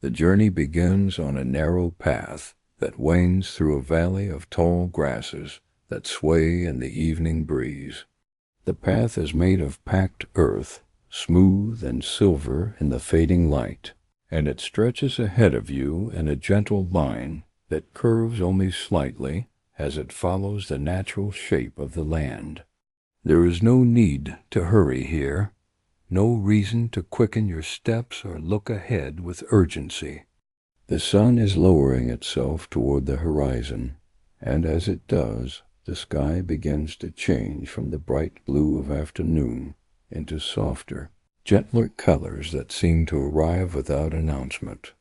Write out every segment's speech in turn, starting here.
The journey begins on a narrow path that winds through a valley of tall grasses that sway in the evening breeze. The path is made of packed earth, smooth and silver in the fading light, and it stretches ahead of you in a gentle line that curves only slightly as it follows the natural shape of the land. There is no need to hurry here, no reason to quicken your steps or look ahead with urgency. The sun is lowering itself toward the horizon, and as it does, the sky begins to change from the bright blue of afternoon into softer, gentler colors that seem to arrive without announcement.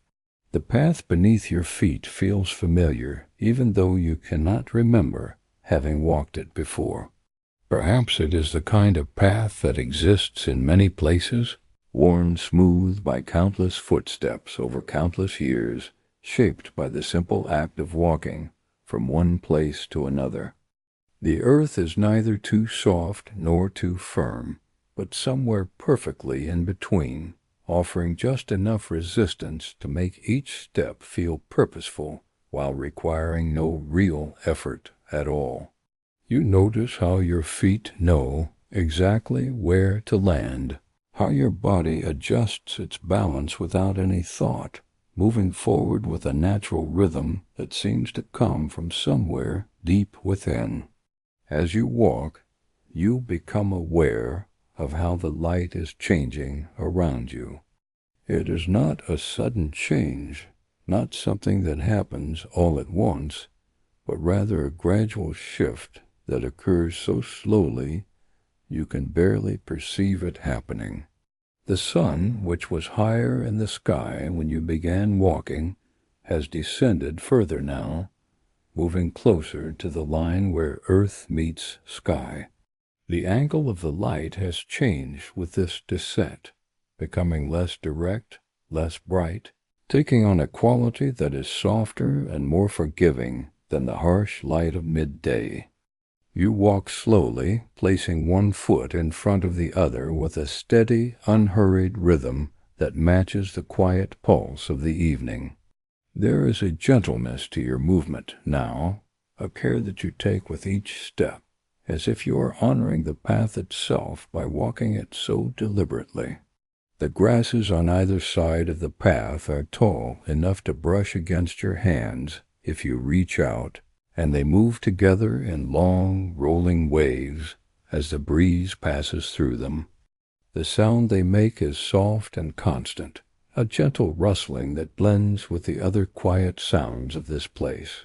The path beneath your feet feels familiar, even though you cannot remember having walked it before. Perhaps it is the kind of path that exists in many places, worn smooth by countless footsteps over countless years, shaped by the simple act of walking from one place to another. The earth is neither too soft nor too firm, but somewhere perfectly in between, offering just enough resistance to make each step feel purposeful while requiring no real effort at all. You notice how your feet know exactly where to land, how your body adjusts its balance without any thought, moving forward with a natural rhythm that seems to come from somewhere deep within. As you walk, you become aware of how the light is changing around you. It is not a sudden change, not something that happens all at once, but rather a gradual shift that occurs so slowly you can barely perceive it happening. The sun, which was higher in the sky when you began walking, has descended further now, moving closer to the line where earth meets sky. The angle of the light has changed with this descent, becoming less direct, less bright, taking on a quality that is softer and more forgiving than the harsh light of midday. You walk slowly, placing one foot in front of the other with a steady, unhurried rhythm that matches the quiet pulse of the evening. There is a gentleness to your movement now, a care that you take with each step, as if you are honoring the path itself by walking it so deliberately. The grasses on either side of the path are tall enough to brush against your hands if you reach out, and they move together in long, rolling waves as the breeze passes through them. The sound they make is soft and constant, a gentle rustling that blends with the other quiet sounds of this place.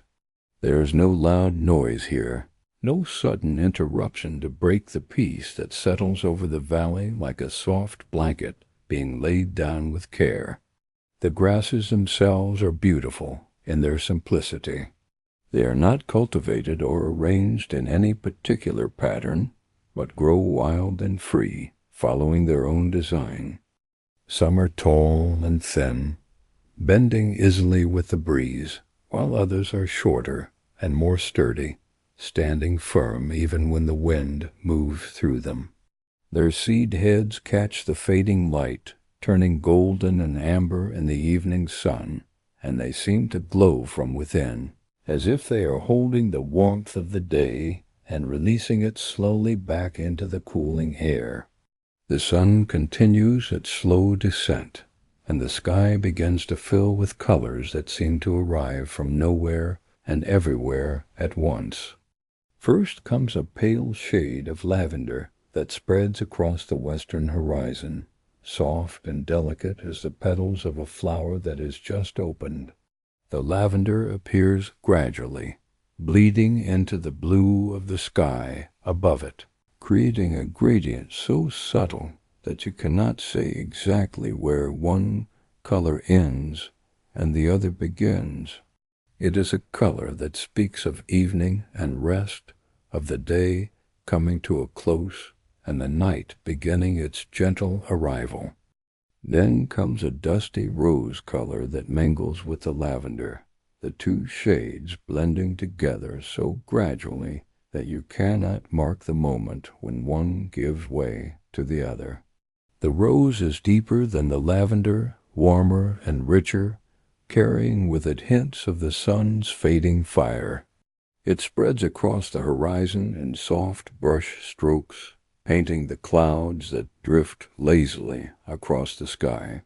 There is no loud noise here, no sudden interruption to break the peace that settles over the valley like a soft blanket being laid down with care. The grasses themselves are beautiful in their simplicity. They are not cultivated or arranged in any particular pattern, but grow wild and free, following their own design. Some are tall and thin, bending easily with the breeze, while others are shorter and more sturdy, standing firm even when the wind moves through them. Their seed heads catch the fading light, turning golden and amber in the evening sun, and they seem to glow from within, as if they are holding the warmth of the day and releasing it slowly back into the cooling air. The sun continues its slow descent, and the sky begins to fill with colors that seem to arrive from nowhere and everywhere at once. First comes a pale shade of lavender that spreads across the western horizon, soft and delicate as the petals of a flower that is just opened. The lavender appears gradually, bleeding into the blue of the sky above it, creating a gradient so subtle that you cannot say exactly where one color ends and the other begins. It is a color that speaks of evening and rest, of the day coming to a close and the night beginning its gentle arrival. Then comes a dusty rose color that mingles with the lavender, the two shades blending together so gradually that you cannot mark the moment when one gives way to the other. The rose is deeper than the lavender, warmer and richer, carrying with it hints of the sun's fading fire. It spreads across the horizon in soft brush strokes, painting the clouds that drift lazily across the sky.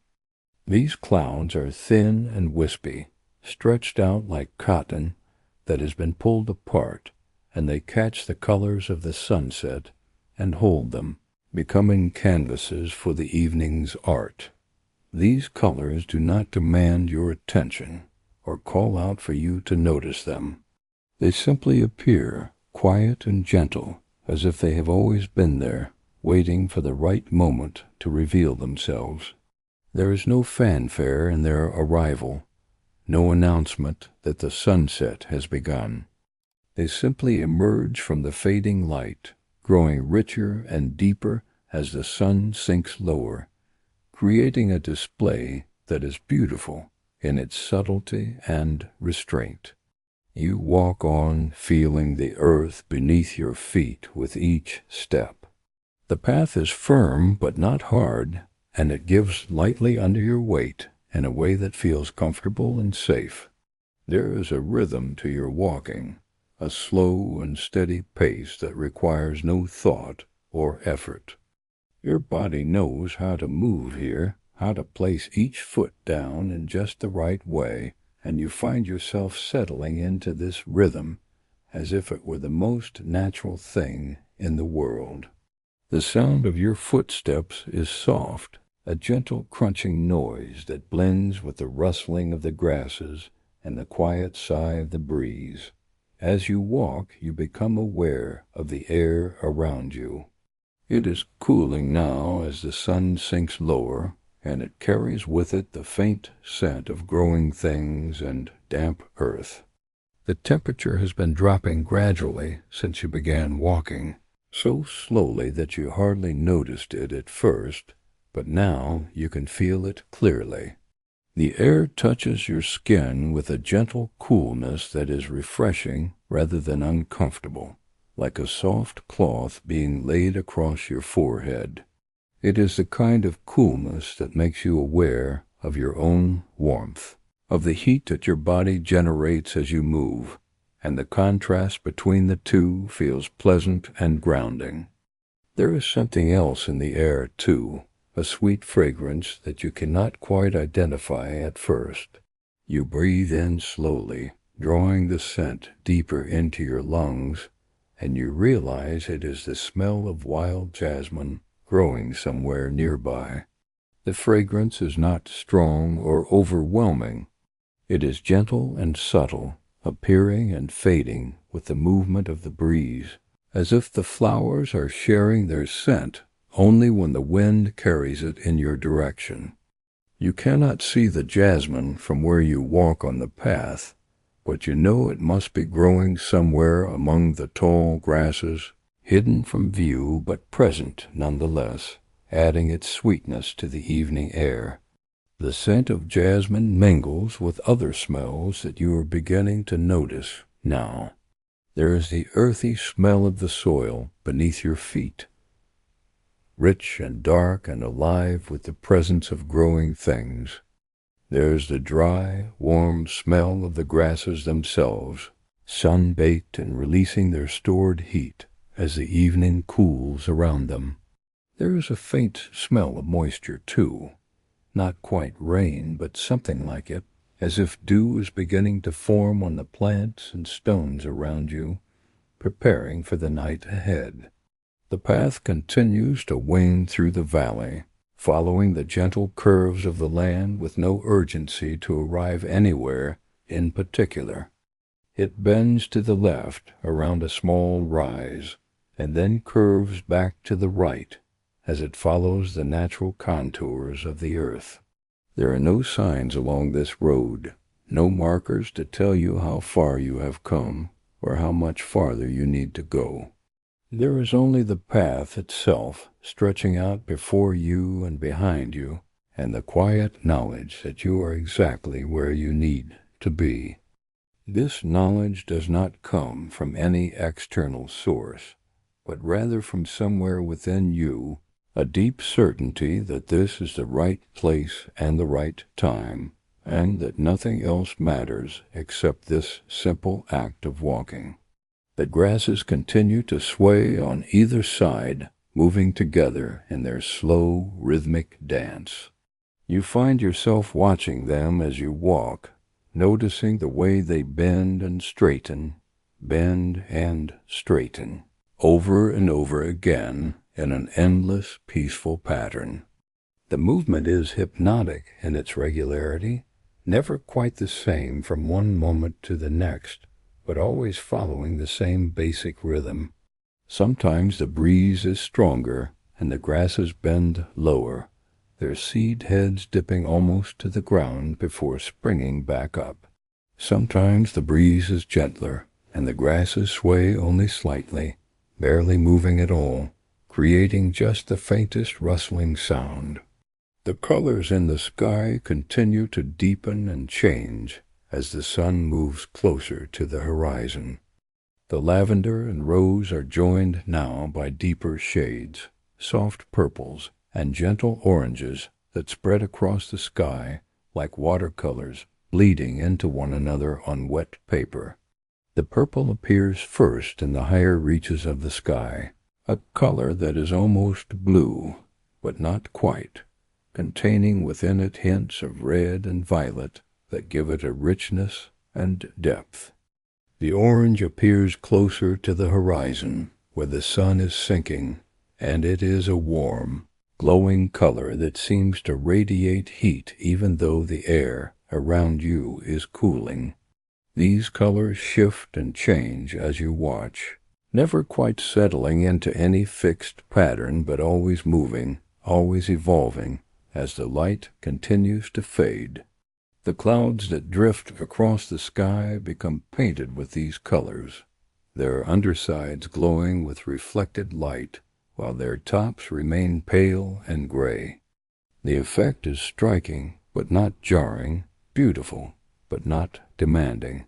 These clouds are thin and wispy, stretched out like cotton that has been pulled apart, and they catch the colors of the sunset and hold them, becoming canvases for the evening's art. These colors do not demand your attention or call out for you to notice them. They simply appear, quiet and gentle, as if they have always been there, waiting for the right moment to reveal themselves. There is no fanfare in their arrival, no announcement that the sunset has begun. They simply emerge from the fading light, growing richer and deeper as the sun sinks lower, creating a display that is beautiful in its subtlety and restraint. You walk on, feeling the earth beneath your feet with each step. The path is firm but not hard, and it gives lightly under your weight in a way that feels comfortable and safe. There is a rhythm to your walking, a slow and steady pace that requires no thought or effort. Your body knows how to move here, how to place each foot down in just the right way, and you find yourself settling into this rhythm as if it were the most natural thing in the world. The sound of your footsteps is soft, a gentle crunching noise that blends with the rustling of the grasses and the quiet sigh of the breeze. As you walk, you become aware of the air around you. It is cooling now as the sun sinks lower, and it carries with it the faint scent of growing things and damp earth. The temperature has been dropping gradually since you began walking, so slowly that you hardly noticed it at first, but now you can feel it clearly. The air touches your skin with a gentle coolness that is refreshing rather than uncomfortable, like a soft cloth being laid across your forehead. It is the kind of coolness that makes you aware of your own warmth, of the heat that your body generates as you move, and the contrast between the two feels pleasant and grounding. There is something else in the air, too, a sweet fragrance that you cannot quite identify at first. You breathe in slowly, drawing the scent deeper into your lungs, and you realize it is the smell of wild jasmine growing somewhere nearby. The fragrance is not strong or overwhelming. It is gentle and subtle, appearing and fading with the movement of the breeze, as if the flowers are sharing their scent only when the wind carries it in your direction. You cannot see the jasmine from where you walk on the path, but you know it must be growing somewhere among the tall grasses, hidden from view but present nonetheless, adding its sweetness to the evening air. The scent of jasmine mingles with other smells that you are beginning to notice now. There is the earthy smell of the soil beneath your feet, rich and dark and alive with the presence of growing things. There's the dry, warm smell of the grasses themselves, sun-baked and releasing their stored heat as the evening cools around them. There is a faint smell of moisture, too. Not quite rain, but something like it, as if dew is beginning to form on the plants and stones around you, preparing for the night ahead. The path continues to wane through the valley, following the gentle curves of the land with no urgency to arrive anywhere in particular. It bends to the left around a small rise, and then curves back to the right as it follows the natural contours of the earth. There are no signs along this road, no markers to tell you how far you have come or how much farther you need to go. There is only the path itself stretching out before you and behind you, and the quiet knowledge that you are exactly where you need to be. This knowledge does not come from any external source, but rather from somewhere within you, a deep certainty that this is the right place and the right time, and that nothing else matters except this simple act of walking. The grasses continue to sway on either side, moving together in their slow, rhythmic dance. You find yourself watching them as you walk, noticing the way they bend and straighten, over and over again in an endless, peaceful pattern. The movement is hypnotic in its regularity, never quite the same from one moment to the next, but always following the same basic rhythm. Sometimes the breeze is stronger and the grasses bend lower, their seed heads dipping almost to the ground before springing back up. Sometimes the breeze is gentler and the grasses sway only slightly, barely moving at all, creating just the faintest rustling sound. The colors in the sky continue to deepen and change as the sun moves closer to the horizon. The lavender and rose are joined now by deeper shades, soft purples, and gentle oranges that spread across the sky like watercolors bleeding into one another on wet paper. The purple appears first in the higher reaches of the sky, a color that is almost blue, but not quite, containing within it hints of red and violet that give it a richness and depth. The orange appears closer to the horizon, where the sun is sinking, and it is a warm, glowing color that seems to radiate heat even though the air around you is cooling. These colors shift and change as you watch, never quite settling into any fixed pattern, but always moving, always evolving, as the light continues to fade. The clouds that drift across the sky become painted with these colors, their undersides glowing with reflected light, while their tops remain pale and gray. The effect is striking, but not jarring, beautiful, but not demanding.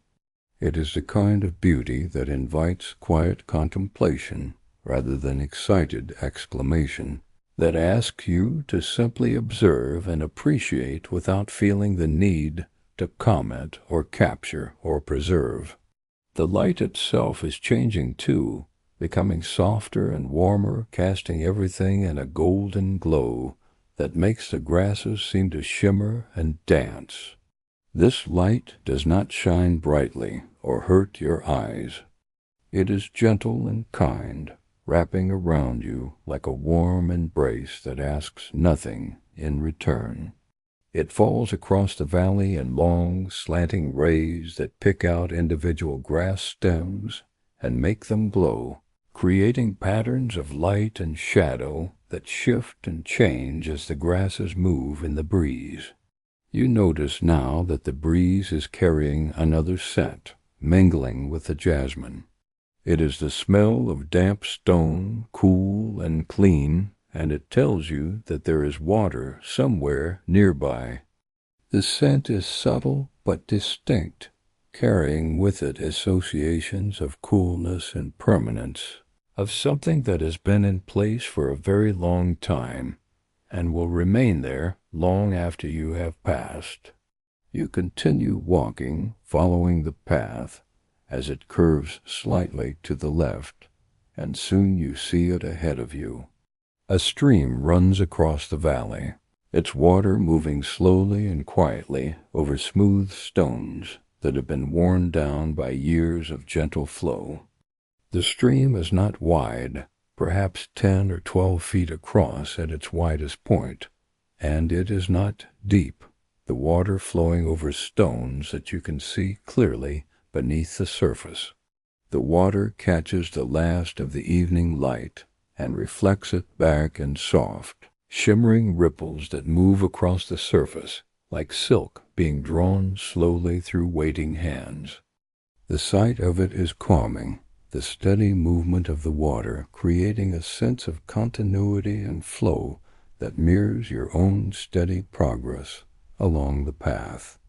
It is the kind of beauty that invites quiet contemplation rather than excited exclamation, that asks you to simply observe and appreciate without feeling the need to comment or capture or preserve. The light itself is changing too, becoming softer and warmer, casting everything in a golden glow that makes the grasses seem to shimmer and dance. This light does not shine brightly or hurt your eyes. It is gentle and kind, wrapping around you like a warm embrace that asks nothing in return. It falls across the valley in long, slanting rays that pick out individual grass stems and make them glow, creating patterns of light and shadow that shift and change as the grasses move in the breeze. You notice now that the breeze is carrying another scent, mingling with the jasmine. It is the smell of damp stone, cool and clean, and it tells you that there is water somewhere nearby. The scent is subtle but distinct, carrying with it associations of coolness and permanence, of something that has been in place for a very long time, and will remain there long after you have passed. You continue walking, following the path, as it curves slightly to the left, and soon you see it ahead of you. A stream runs across the valley, its water moving slowly and quietly over smooth stones that have been worn down by years of gentle flow. The stream is not wide, perhaps 10 or 12 feet across at its widest point, and it is not deep, the water flowing over stones that you can see clearly beneath the surface. The water catches the last of the evening light and reflects it back in soft, shimmering ripples that move across the surface like silk being drawn slowly through waiting hands. The sight of it is calming, the steady movement of the water creating a sense of continuity and flow that mirrors your own steady progress along the path.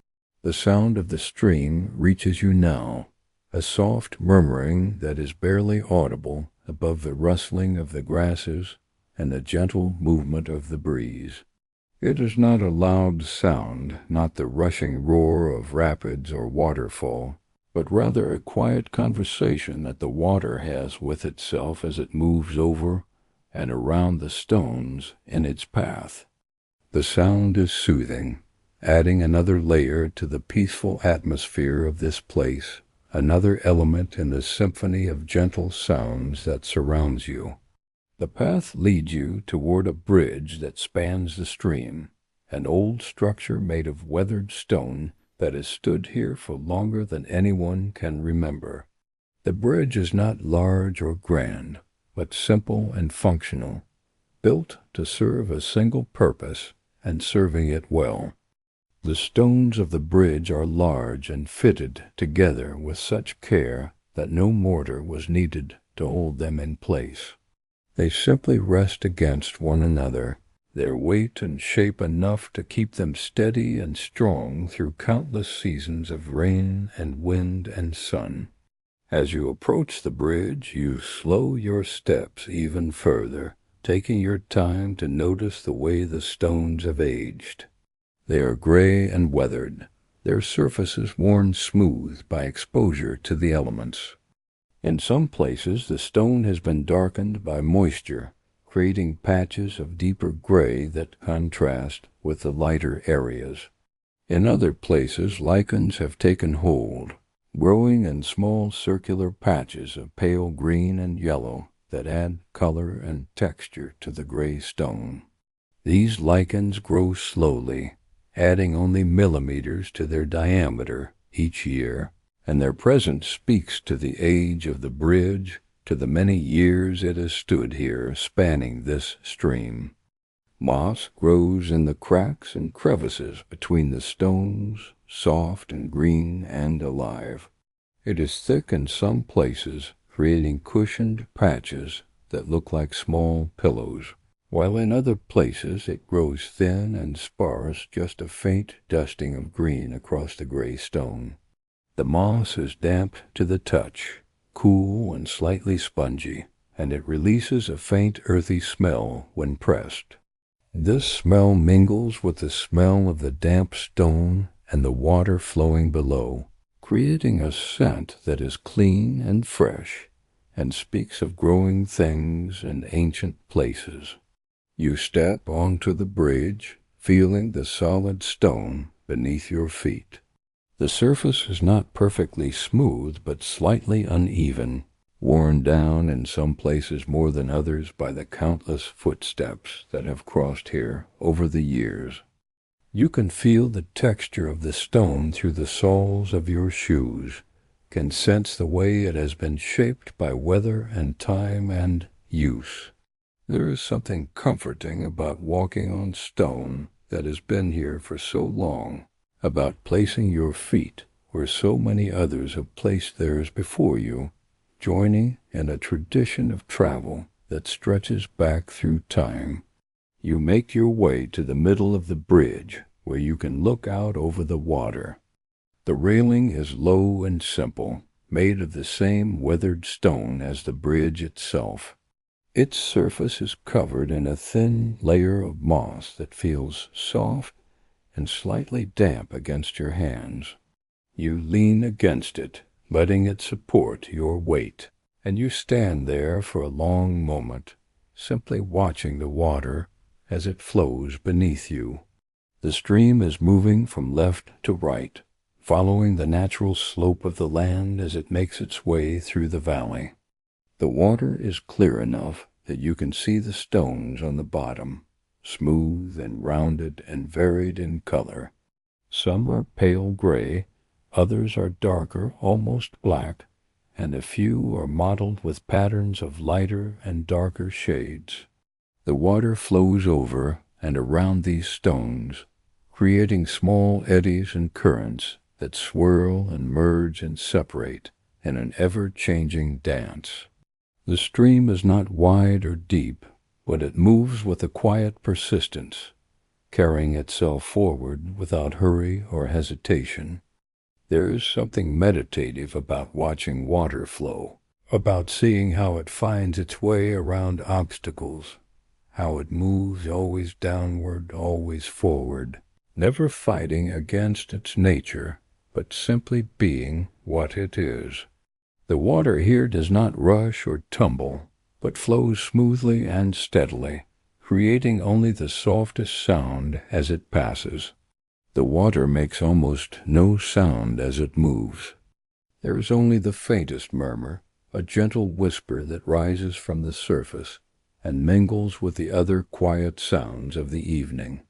The sound of the stream reaches you now, a soft murmuring that is barely audible above the rustling of the grasses and the gentle movement of the breeze. It is not a loud sound, not the rushing roar of rapids or waterfall, but rather a quiet conversation that the water has with itself as it moves over and around the stones in its path. The sound is soothing, adding another layer to the peaceful atmosphere of this place, another element in the symphony of gentle sounds that surrounds you. The path leads you toward a bridge that spans the stream, an old structure made of weathered stone that has stood here for longer than anyone can remember. The bridge is not large or grand, but simple and functional, built to serve a single purpose and serving it well. The stones of the bridge are large and fitted together with such care that no mortar was needed to hold them in place. They simply rest against one another, their weight and shape enough to keep them steady and strong through countless seasons of rain and wind and sun. As you approach the bridge, you slow your steps even further, taking your time to notice the way the stones have aged. They are gray and weathered, their surfaces worn smooth by exposure to the elements. In some places, the stone has been darkened by moisture, creating patches of deeper gray that contrast with the lighter areas. In other places, lichens have taken hold, growing in small circular patches of pale green and yellow that add color and texture to the gray stone. These lichens grow slowly, adding only millimeters to their diameter each year, and their presence speaks to the age of the bridge, to the many years it has stood here spanning this stream. Moss grows in the cracks and crevices between the stones, soft and green and alive. It is thick in some places, creating cushioned patches that look like small pillows, while in other places it grows thin and sparse, just a faint dusting of green across the gray stone. The moss is damp to the touch, cool and slightly spongy, and it releases a faint earthy smell when pressed. This smell mingles with the smell of the damp stone and the water flowing below, creating a scent that is clean and fresh and speaks of growing things and ancient places. You step onto the bridge, feeling the solid stone beneath your feet. The surface is not perfectly smooth, but slightly uneven, worn down in some places more than others by the countless footsteps that have crossed here over the years. You can feel the texture of the stone through the soles of your shoes, can sense the way it has been shaped by weather and time and use. There is something comforting about walking on stone that has been here for so long, about placing your feet where so many others have placed theirs before you, joining in a tradition of travel that stretches back through time. You make your way to the middle of the bridge, where you can look out over the water. The railing is low and simple, made of the same weathered stone as the bridge itself. Its surface is covered in a thin layer of moss that feels soft and slightly damp against your hands. You lean against it, letting it support your weight, and you stand there for a long moment, simply watching the water as it flows beneath you. The stream is moving from left to right, following the natural slope of the land as it makes its way through the valley. The water is clear enough that you can see the stones on the bottom, smooth and rounded and varied in color. Some are pale gray, others are darker, almost black, and a few are mottled with patterns of lighter and darker shades. The water flows over and around these stones, creating small eddies and currents that swirl and merge and separate in an ever-changing dance. The stream is not wide or deep, but it moves with a quiet persistence, carrying itself forward without hurry or hesitation. There is something meditative about watching water flow, about seeing how it finds its way around obstacles, how it moves always downward, always forward, never fighting against its nature, but simply being what it is. The water here does not rush or tumble, but flows smoothly and steadily, creating only the softest sound as it passes. The water makes almost no sound as it moves. There is only the faintest murmur, a gentle whisper that rises from the surface and mingles with the other quiet sounds of the evening.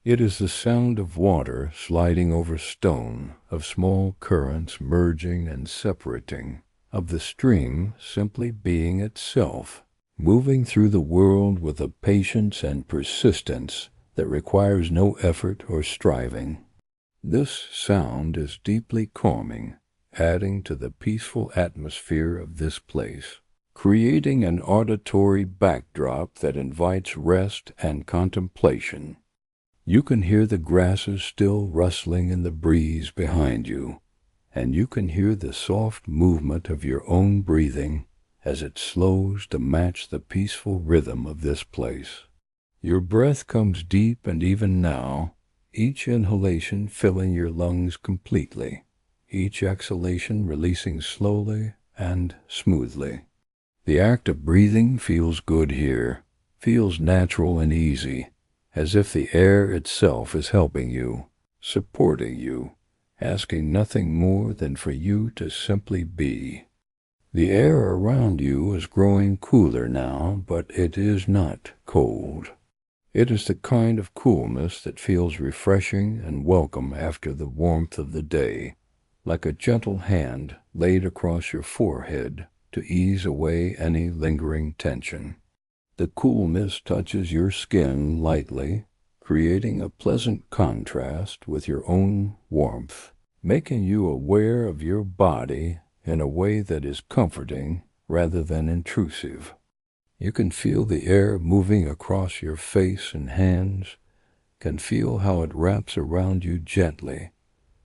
It is the sound of water sliding over stone, of small currents merging and separating, of the stream simply being itself, moving through the world with a patience and persistence that requires no effort or striving. This sound is deeply calming, adding to the peaceful atmosphere of this place, creating an auditory backdrop that invites rest and contemplation. You can hear the grasses still rustling in the breeze behind you, and you can hear the soft movement of your own breathing as it slows to match the peaceful rhythm of this place. Your breath comes deep and even now, each inhalation filling your lungs completely, each exhalation releasing slowly and smoothly. The act of breathing feels good here, feels natural and easy, as if the air itself is helping you, supporting you, asking nothing more than for you to simply be. The air around you is growing cooler now, but it is not cold. It is the kind of coolness that feels refreshing and welcome after the warmth of the day, like a gentle hand laid across your forehead to ease away any lingering tension. The coolness touches your skin lightly, creating a pleasant contrast with your own warmth, making you aware of your body in a way that is comforting rather than intrusive. You can feel the air moving across your face and hands, can feel how it wraps around you gently,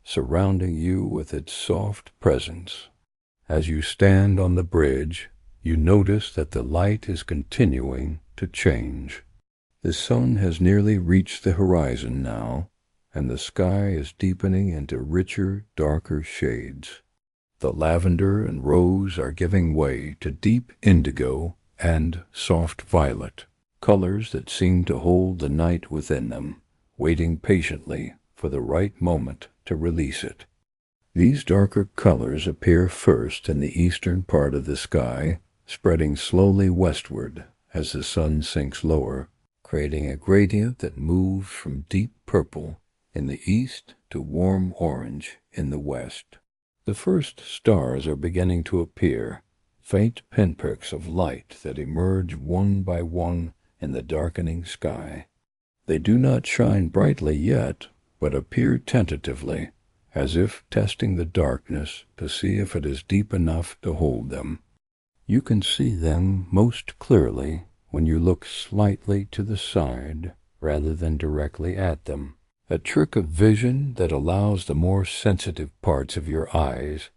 surrounding you with its soft presence. As you stand on the bridge, you notice that the light is continuing to change. The sun has nearly reached the horizon now, and the sky is deepening into richer, darker shades. The lavender and rose are giving way to deep indigo and soft violet, colors that seem to hold the night within them, waiting patiently for the right moment to release it. These darker colors appear first in the eastern part of the sky, spreading slowly westward as the sun sinks lower, creating a gradient that moves from deep purple in the east to warm orange in the west. The first stars are beginning to appear, faint pinpricks of light that emerge one by one in the darkening sky. They do not shine brightly yet, but appear tentatively, as if testing the darkness to see if it is deep enough to hold them. You can see them most clearly when you look slightly to the side rather than directly at them, a trick of vision that allows the more sensitive parts of your eyes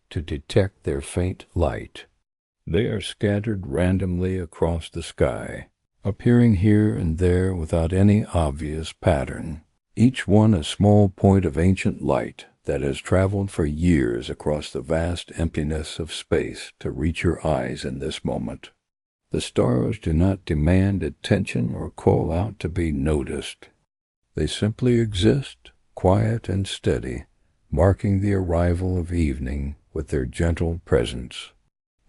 to detect their faint light. They are scattered randomly across the sky, appearing here and there without any obvious pattern, each one a small point of ancient light that has traveled for years across the vast emptiness of space to reach your eyes in this moment. The stars do not demand attention or call out to be noticed. They simply exist, quiet and steady, marking the arrival of evening with their gentle presence.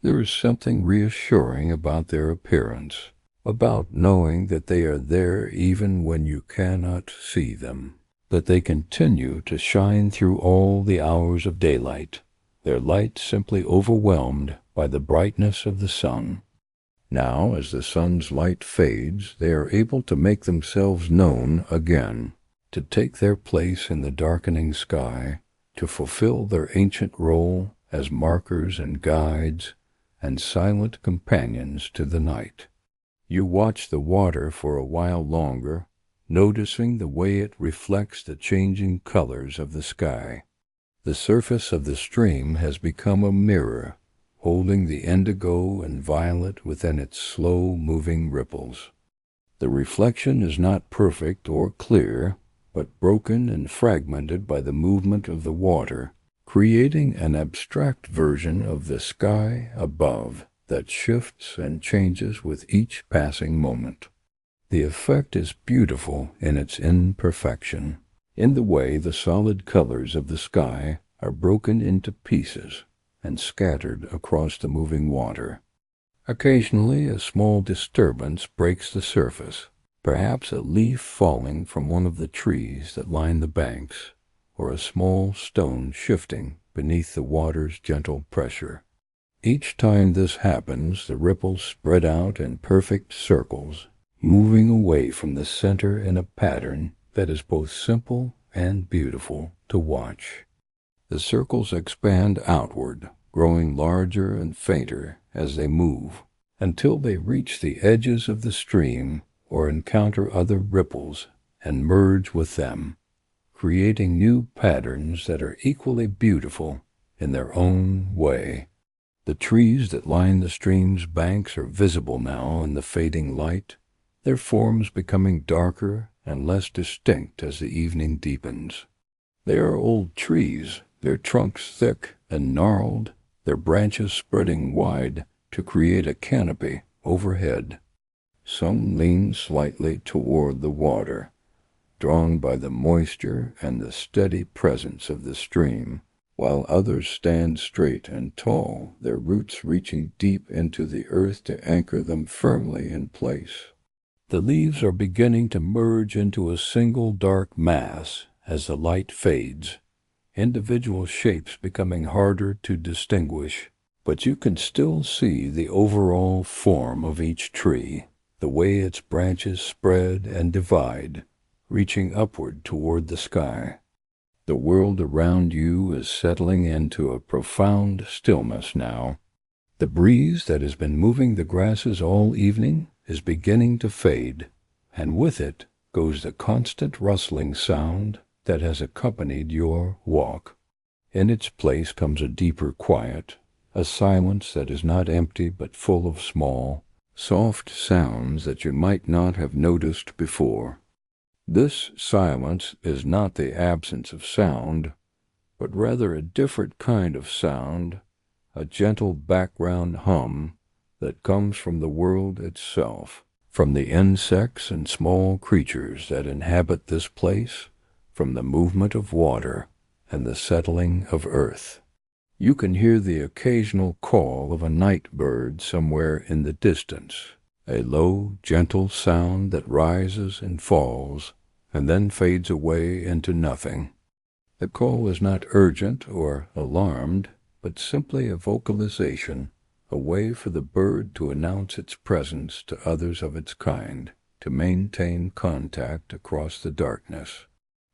There is something reassuring about their appearance, about knowing that they are there even when you cannot see them, that they continue to shine through all the hours of daylight, their light simply overwhelmed by the brightness of the sun. Now, as the sun's light fades, they are able to make themselves known again, to take their place in the darkening sky, to fulfill their ancient role as markers and guides and silent companions to the night. You watch the water for a while longer, noticing the way it reflects the changing colors of the sky. The surface of the stream has become a mirror, holding the indigo and violet within its slow-moving ripples. The reflection is not perfect or clear, but broken and fragmented by the movement of the water, creating an abstract version of the sky above that shifts and changes with each passing moment. The effect is beautiful in its imperfection, in the way the solid colors of the sky are broken into pieces and scattered across the moving water. Occasionally a small disturbance breaks the surface, perhaps a leaf falling from one of the trees that line the banks, or a small stone shifting beneath the water's gentle pressure. Each time this happens, the ripples spread out in perfect circles, moving away from the center in a pattern that is both simple and beautiful to watch. The circles expand outward, growing larger and fainter as they move, until they reach the edges of the stream or encounter other ripples and merge with them, creating new patterns that are equally beautiful in their own way. The trees that line the stream's banks are visible now in the fading light, their forms becoming darker and less distinct as the evening deepens. They are old trees, their trunks thick and gnarled, their branches spreading wide to create a canopy overhead. Some lean slightly toward the water, drawn by the moisture and the steady presence of the stream, while others stand straight and tall, their roots reaching deep into the earth to anchor them firmly in place. The leaves are beginning to merge into a single dark mass as the light fades, individual shapes becoming harder to distinguish, but you can still see the overall form of each tree, the way its branches spread and divide, reaching upward toward the sky. The world around you is settling into a profound stillness now. The breeze that has been moving the grasses all evening is beginning to fade, and with it goes the constant rustling sound that has accompanied your walk. In its place comes a deeper quiet, a silence that is not empty but full of small, soft sounds that you might not have noticed before. This silence is not the absence of sound, but rather a different kind of sound, a gentle background hum that comes from the world itself, from the insects and small creatures that inhabit this place, from the movement of water and the settling of earth. You can hear the occasional call of a night bird somewhere in the distance, a low, gentle sound that rises and falls and then fades away into nothing. The call is not urgent or alarmed, but simply a vocalization, a way for the bird to announce its presence to others of its kind, to maintain contact across the darkness.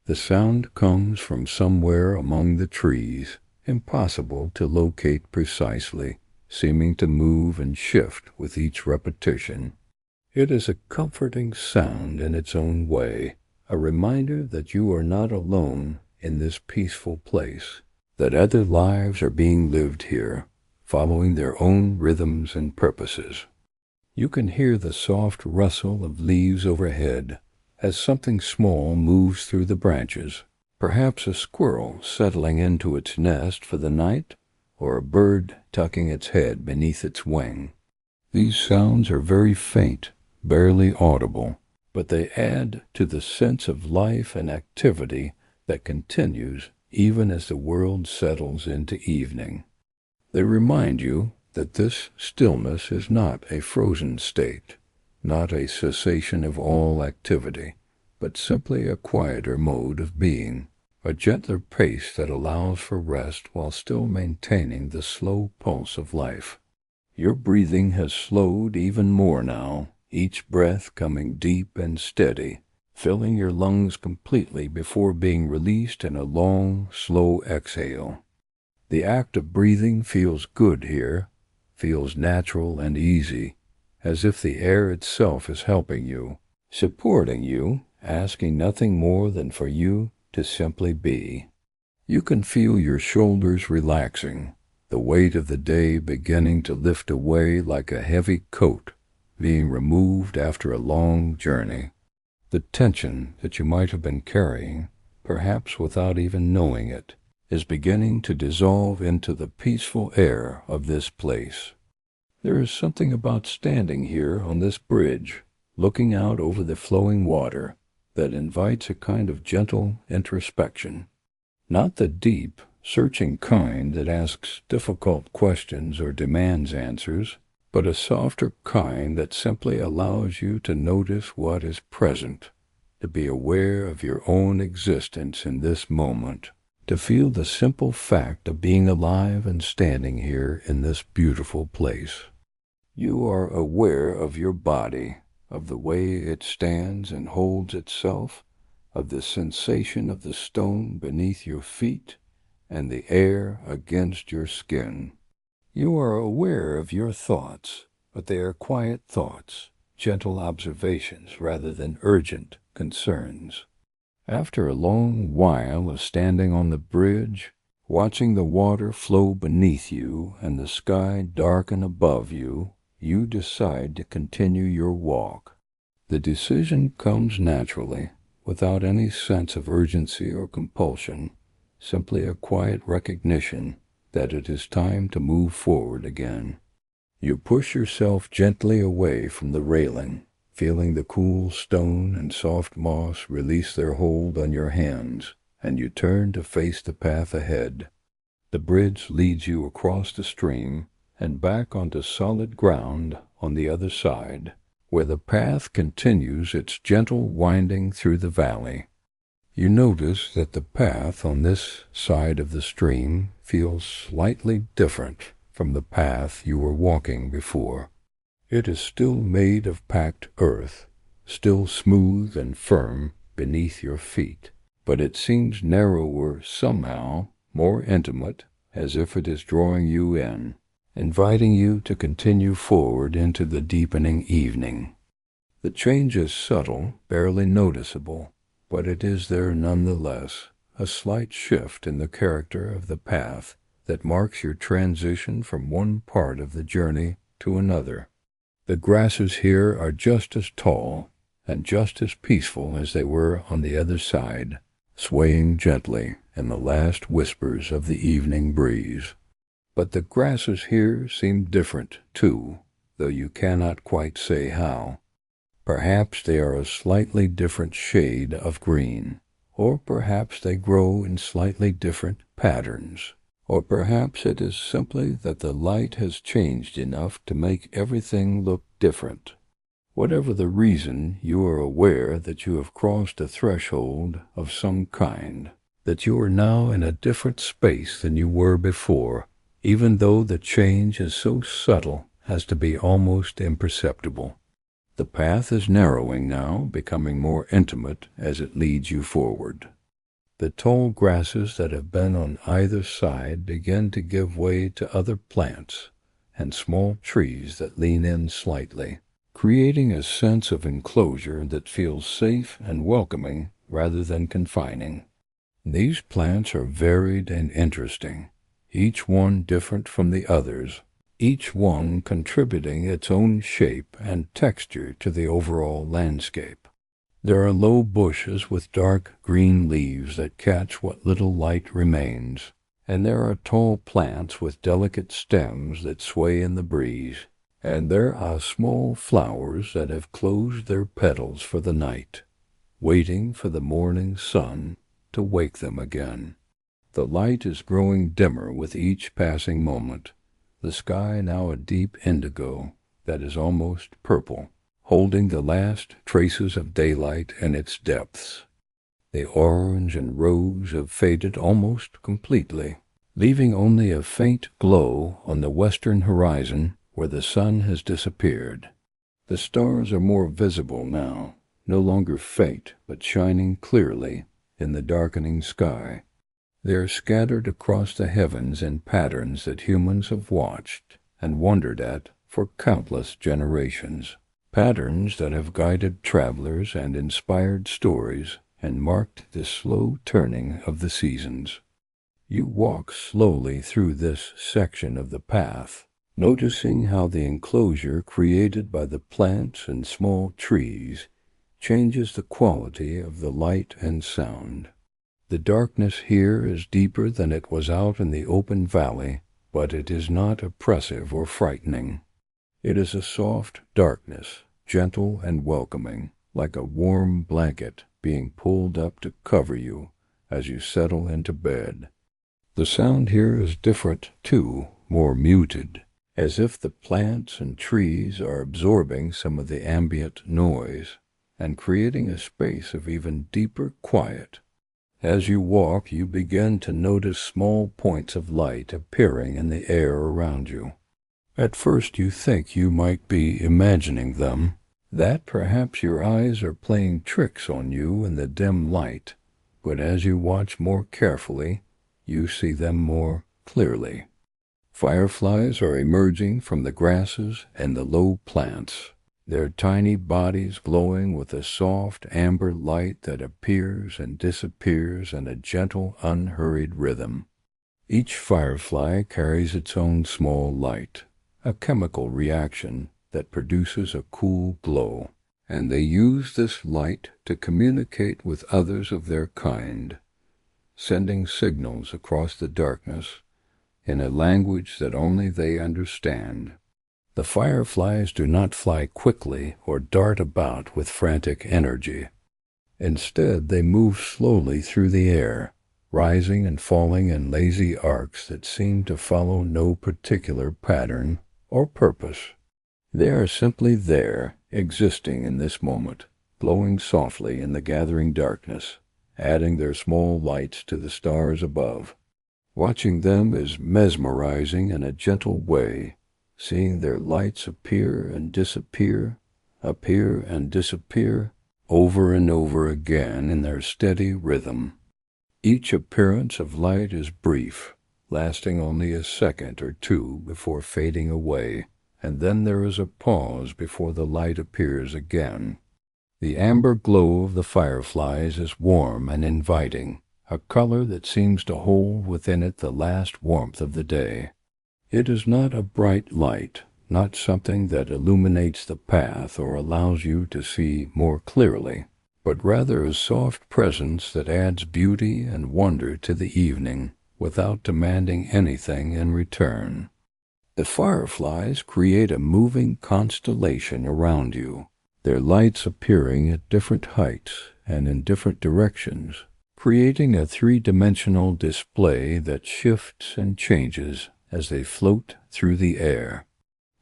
The sound comes from somewhere among the trees, impossible to locate precisely, seeming to move and shift with each repetition. It is a comforting sound in its own way, a reminder that you are not alone in this peaceful place, that other lives are being lived here, following their own rhythms and purposes. You can hear the soft rustle of leaves overhead as something small moves through the branches, perhaps a squirrel settling into its nest for the night, or a bird tucking its head beneath its wing. These sounds are very faint, barely audible, but they add to the sense of life and activity that continues even as the world settles into evening. They remind you that this stillness is not a frozen state, not a cessation of all activity, but simply a quieter mode of being, a gentler pace that allows for rest while still maintaining the slow pulse of life. Your breathing has slowed even more now, each breath coming deep and steady, filling your lungs completely before being released in a long, slow exhale. The act of breathing feels good here, feels natural and easy, as if the air itself is helping you, supporting you, asking nothing more than for you to simply be. You can feel your shoulders relaxing, the weight of the day beginning to lift away like a heavy coat, being removed after a long journey. The tension that you might have been carrying, perhaps without even knowing it, is beginning to dissolve into the peaceful air of this place. There is something about standing here on this bridge, looking out over the flowing water, that invites a kind of gentle introspection. Not the deep, searching kind that asks difficult questions or demands answers, but a softer kind that simply allows you to notice what is present, to be aware of your own existence in this moment, to feel the simple fact of being alive and standing here in this beautiful place. You are aware of your body, of the way it stands and holds itself, of the sensation of the stone beneath your feet and the air against your skin. You are aware of your thoughts, but they are quiet thoughts, gentle observations rather than urgent concerns. After a long while of standing on the bridge, watching the water flow beneath you and the sky darken above you, you decide to continue your walk. The decision comes naturally, without any sense of urgency or compulsion, simply a quiet recognition that it is time to move forward again. You push yourself gently away from the railing, feeling the cool stone and soft moss release their hold on your hands, and you turn to face the path ahead. The bridge leads you across the stream and back onto solid ground on the other side, where the path continues its gentle winding through the valley. You notice that the path on this side of the stream feels slightly different from the path you were walking before. It is still made of packed earth, still smooth and firm beneath your feet, but it seems narrower somehow, more intimate, as if it is drawing you in, inviting you to continue forward into the deepening evening. The change is subtle, barely noticeable, but it is there nonetheless, a slight shift in the character of the path that marks your transition from one part of the journey to another. The grasses here are just as tall and just as peaceful as they were on the other side, swaying gently in the last whispers of the evening breeze. But the grasses here seem different, too, though you cannot quite say how. Perhaps they are a slightly different shade of green, or perhaps they grow in slightly different patterns, or perhaps it is simply that the light has changed enough to make everything look different. Whatever the reason, you are aware that you have crossed a threshold of some kind, that you are now in a different space than you were before, even though the change is so subtle as to be almost imperceptible. The path is narrowing now, becoming more intimate as it leads you forward. The tall grasses that have been on either side begin to give way to other plants and small trees that lean in slightly, creating a sense of enclosure that feels safe and welcoming rather than confining. These plants are varied and interesting, each one different from the others, each one contributing its own shape and texture to the overall landscape. There are low bushes with dark green leaves that catch what little light remains, and there are tall plants with delicate stems that sway in the breeze, and there are small flowers that have closed their petals for the night, waiting for the morning sun to wake them again. The light is growing dimmer with each passing moment, the sky now a deep indigo that is almost purple, holding the last traces of daylight in its depths. The orange and rose have faded almost completely, leaving only a faint glow on the western horizon where the sun has disappeared. The stars are more visible now, no longer faint but shining clearly in the darkening sky. They are scattered across the heavens in patterns that humans have watched and wondered at for countless generations, patterns that have guided travelers and inspired stories and marked the slow turning of the seasons. You walk slowly through this section of the path, noticing how the enclosure created by the plants and small trees changes the quality of the light and sound. The darkness here is deeper than it was out in the open valley, but it is not oppressive or frightening. It is a soft darkness, gentle and welcoming, like a warm blanket being pulled up to cover you as you settle into bed. The sound here is different, too, more muted, as if the plants and trees are absorbing some of the ambient noise and creating a space of even deeper quiet. As you walk, you begin to notice small points of light appearing in the air around you. At first you think you might be imagining them, that perhaps your eyes are playing tricks on you in the dim light, but as you watch more carefully, you see them more clearly. Fireflies are emerging from the grasses and the low plants, their tiny bodies glowing with a soft amber light that appears and disappears in a gentle, unhurried rhythm. Each firefly carries its own small light, a chemical reaction that produces a cool glow, and they use this light to communicate with others of their kind, sending signals across the darkness in a language that only they understand. The fireflies do not fly quickly or dart about with frantic energy. Instead, they move slowly through the air, rising and falling in lazy arcs that seem to follow no particular pattern or purpose. They are simply there, existing in this moment, glowing softly in the gathering darkness, adding their small lights to the stars above. Watching them is mesmerizing in a gentle way, seeing their lights appear and disappear, over and over again in their steady rhythm. Each appearance of light is brief, lasting only a second or two before fading away, and then there is a pause before the light appears again. The amber glow of the fireflies is warm and inviting, a color that seems to hold within it the last warmth of the day. It is not a bright light, not something that illuminates the path or allows you to see more clearly, but rather a soft presence that adds beauty and wonder to the evening without demanding anything in return. The fireflies create a moving constellation around you, their lights appearing at different heights and in different directions, creating a three-dimensional display that shifts and changes as they float through the air.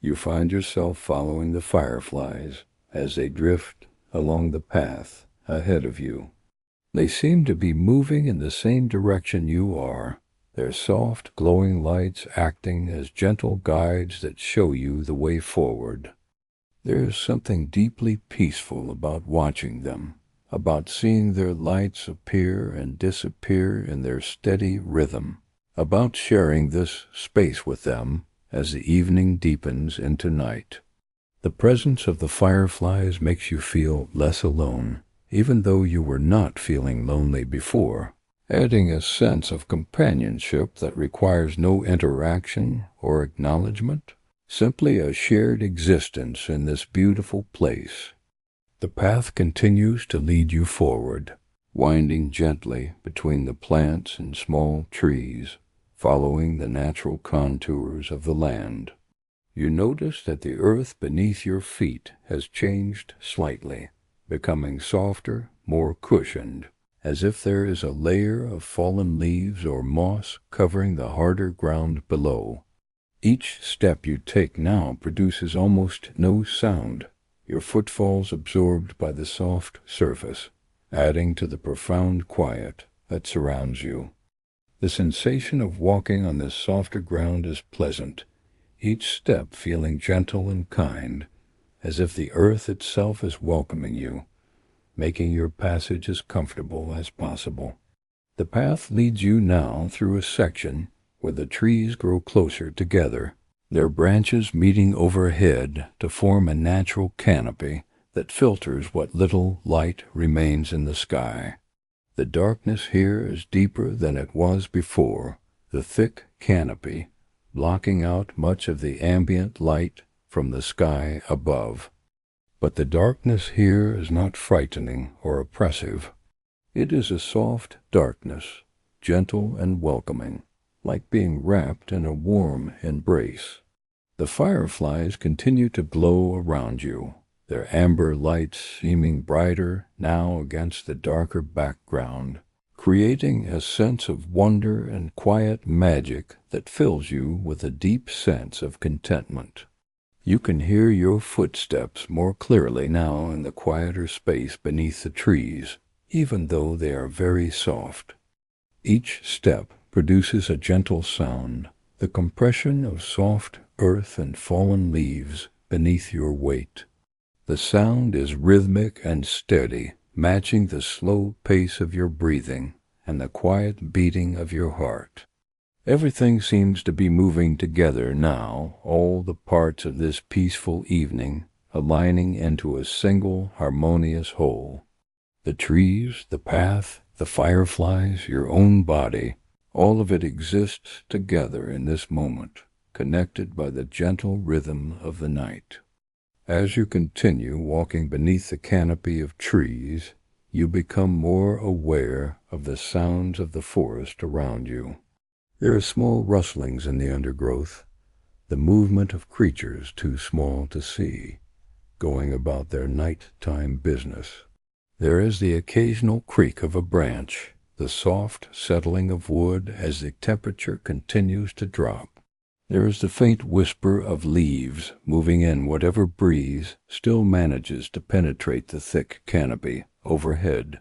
You find yourself following the fireflies as they drift along the path ahead of you. They seem to be moving in the same direction you are, their soft, glowing lights acting as gentle guides that show you the way forward. There is something deeply peaceful about watching them, about seeing their lights appear and disappear in their steady rhythm, about sharing this space with them as the evening deepens into night. The presence of the fireflies makes you feel less alone, even though you were not feeling lonely before, adding a sense of companionship that requires no interaction or acknowledgement, simply a shared existence in this beautiful place. The path continues to lead you forward, winding gently between the plants and small trees, following the natural contours of the land. You notice that the earth beneath your feet has changed slightly, becoming softer, more cushioned, as if there is a layer of fallen leaves or moss covering the harder ground below. Each step you take now produces almost no sound, your footfalls absorbed by the soft surface, adding to the profound quiet that surrounds you. The sensation of walking on this softer ground is pleasant, each step feeling gentle and kind, as if the earth itself is welcoming you, making your passage as comfortable as possible. The path leads you now through a section where the trees grow closer together, their branches meeting overhead to form a natural canopy that filters what little light remains in the sky. The darkness here is deeper than it was before, the thick canopy, blocking out much of the ambient light from the sky above. But the darkness here is not frightening or oppressive. It is a soft darkness, gentle and welcoming, like being wrapped in a warm embrace. The fireflies continue to glow around you, their amber lights seeming brighter now against the darker background, creating a sense of wonder and quiet magic that fills you with a deep sense of contentment. You can hear your footsteps more clearly now in the quieter space beneath the trees, even though they are very soft. Each step produces a gentle sound, the compression of soft earth and fallen leaves beneath your weight. The sound is rhythmic and steady, matching the slow pace of your breathing and the quiet beating of your heart. Everything seems to be moving together now, all the parts of this peaceful evening aligning into a single harmonious whole. The trees, the path, the fireflies, your own body, all of it exists together in this moment, connected by the gentle rhythm of the night. As you continue walking beneath the canopy of trees, you become more aware of the sounds of the forest around you. There are small rustlings in the undergrowth, the movement of creatures too small to see, going about their nighttime business. There is the occasional creak of a branch, the soft settling of wood as the temperature continues to drop. There is the faint whisper of leaves moving in whatever breeze still manages to penetrate the thick canopy overhead.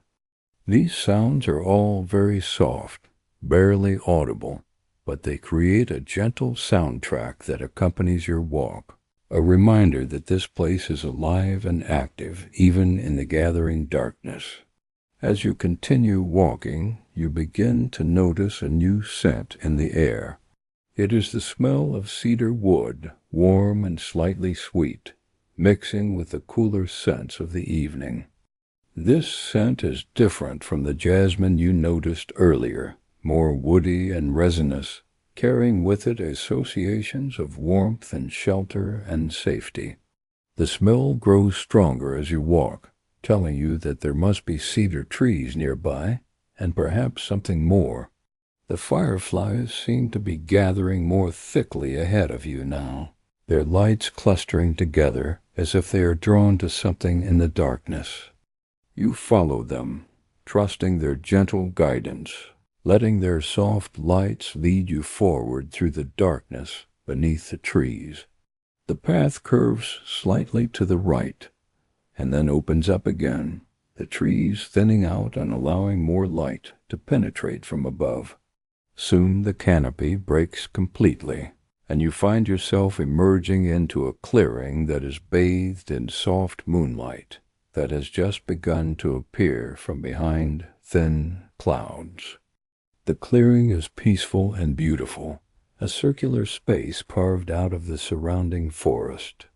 These sounds are all very soft, barely audible, but they create a gentle soundtrack that accompanies your walk, a reminder that this place is alive and active even in the gathering darkness. As you continue walking, you begin to notice a new scent in the air. It is the smell of cedar wood, warm and slightly sweet, mixing with the cooler scents of the evening. This scent is different from the jasmine you noticed earlier, more woody and resinous, carrying with it associations of warmth and shelter and safety. The smell grows stronger as you walk, telling you that there must be cedar trees nearby, and perhaps something more. The fireflies seem to be gathering more thickly ahead of you now, their lights clustering together as if they are drawn to something in the darkness. You follow them, trusting their gentle guidance, letting their soft lights lead you forward through the darkness beneath the trees. The path curves slightly to the right, and then opens up again, the trees thinning out and allowing more light to penetrate from above. Soon the canopy breaks completely, and you find yourself emerging into a clearing that is bathed in soft moonlight that has just begun to appear from behind thin clouds. The clearing is peaceful and beautiful, a circular space carved out of the surrounding forest.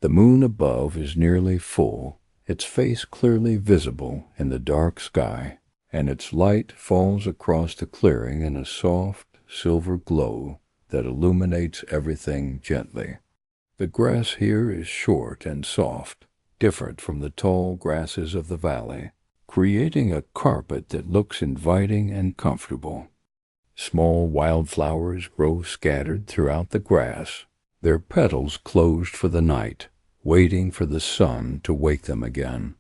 The moon above is nearly full, its face clearly visible in the dark sky, and its light falls across the clearing in a soft, silver glow that illuminates everything gently. The grass here is short and soft, different from the tall grasses of the valley, creating a carpet that looks inviting and comfortable. Small wildflowers grow scattered throughout the grass, their petals closed for the night, waiting for the sun to wake them again.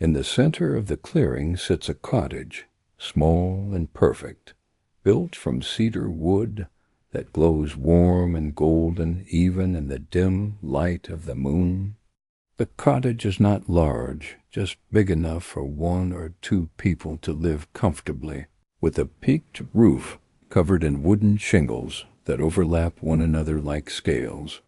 In the center of the clearing sits a cottage, small and perfect, built from cedar wood that glows warm and golden even in the dim light of the moon. The cottage is not large, just big enough for 1 or 2 people to live comfortably, with a peaked roof covered in wooden shingles that overlap one another like scales.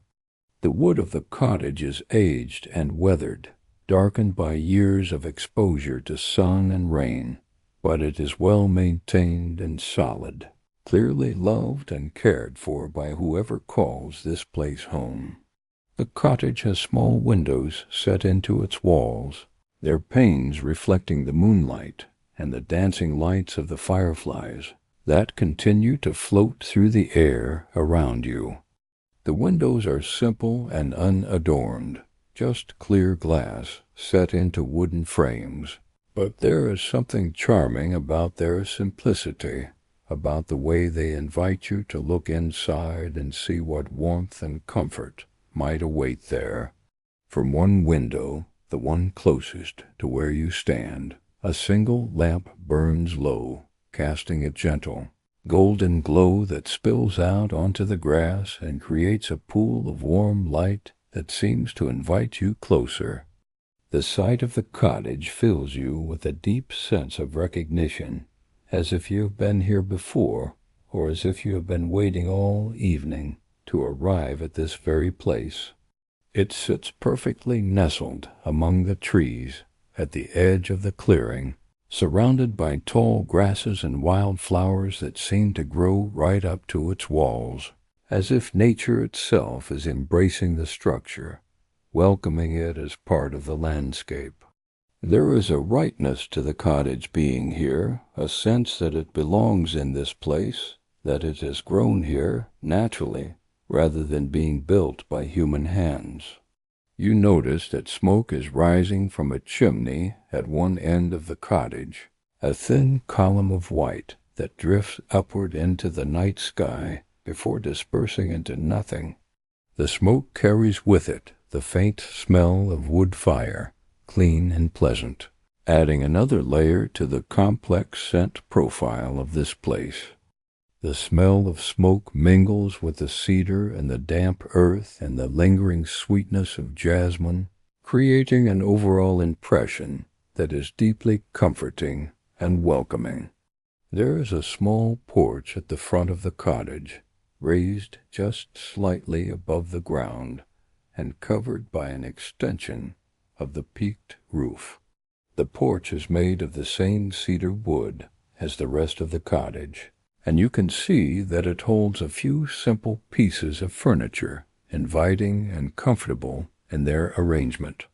The wood of the cottage is aged and weathered, darkened by years of exposure to sun and rain, but it is well maintained and solid, clearly loved and cared for by whoever calls this place home. The cottage has small windows set into its walls, their panes reflecting the moonlight and the dancing lights of the fireflies. that continue to float through the air around you. The windows are simple and unadorned, just clear glass set into wooden frames. But there is something charming about their simplicity, about the way they invite you to look inside and see what warmth and comfort might await there. From one window, the one closest to where you stand, a single lamp burns low, casting a gentle, golden glow that spills out onto the grass and creates a pool of warm light that seems to invite you closer. The sight of the cottage fills you with a deep sense of recognition, as if you have been here before, or as if you have been waiting all evening to arrive at this very place. It sits perfectly nestled among the trees at the edge of the clearing, surrounded by tall grasses and wild flowers that seem to grow right up to its walls, as if nature itself is embracing the structure, welcoming it as part of the landscape. There is a rightness to the cottage being here, a sense that it belongs in this place, that it has grown here naturally, rather than being built by human hands. You notice that smoke is rising from a chimney at one end of the cottage, a thin column of white that drifts upward into the night sky before dispersing into nothing. The smoke carries with it the faint smell of wood fire, clean and pleasant, adding another layer to the complex scent profile of this place. The smell of smoke mingles with the cedar and the damp earth and the lingering sweetness of jasmine, creating an overall impression that is deeply comforting and welcoming. There is a small porch at the front of the cottage, raised just slightly above the ground and covered by an extension of the peaked roof. The porch is made of the same cedar wood as the rest of the cottage, and you can see that it holds a few simple pieces of furniture, inviting and comfortable in their arrangement.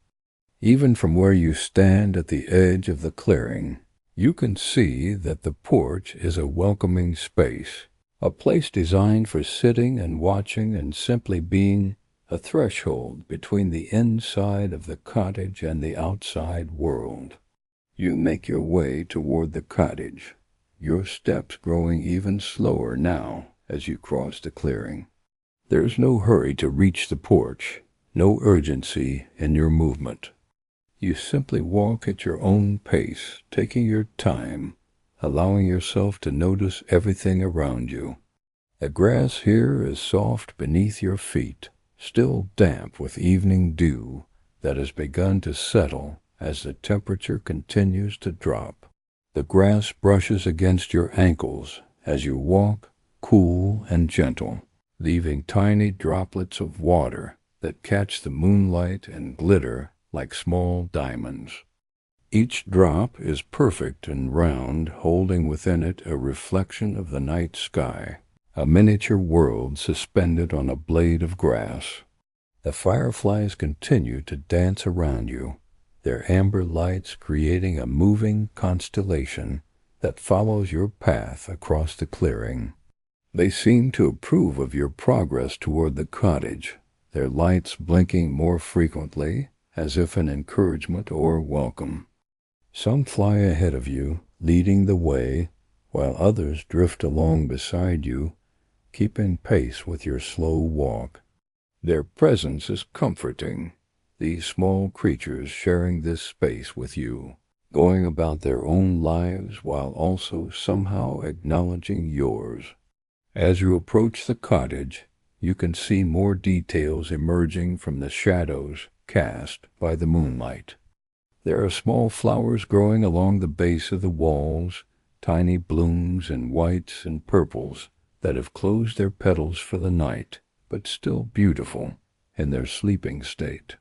Even from where you stand at the edge of the clearing, you can see that the porch is a welcoming space, a place designed for sitting and watching and simply being, a threshold between the inside of the cottage and the outside world. You make your way toward the cottage, your steps growing even slower now as you cross the clearing. There's no hurry to reach the porch, no urgency in your movement. You simply walk at your own pace, taking your time, allowing yourself to notice everything around you. The grass here is soft beneath your feet, still damp with evening dew that has begun to settle as the temperature continues to drop. The grass brushes against your ankles as you walk, cool and gentle, leaving tiny droplets of water that catch the moonlight and glitter like small diamonds. Each drop is perfect and round, holding within it a reflection of the night sky, a miniature world suspended on a blade of grass. The fireflies continue to dance around you, their amber lights creating a moving constellation that follows your path across the clearing. They seem to approve of your progress toward the cottage, their lights blinking more frequently, as if an encouragement or welcome. Some fly ahead of you, leading the way, while others drift along beside you, keeping pace with your slow walk. Their presence is comforting, these small creatures sharing this space with you, going about their own lives while also somehow acknowledging yours. As you approach the cottage, you can see more details emerging from the shadows cast by the moonlight. There are small flowers growing along the base of the walls, tiny blooms in whites and purples that have closed their petals for the night, but still beautiful in their sleeping state.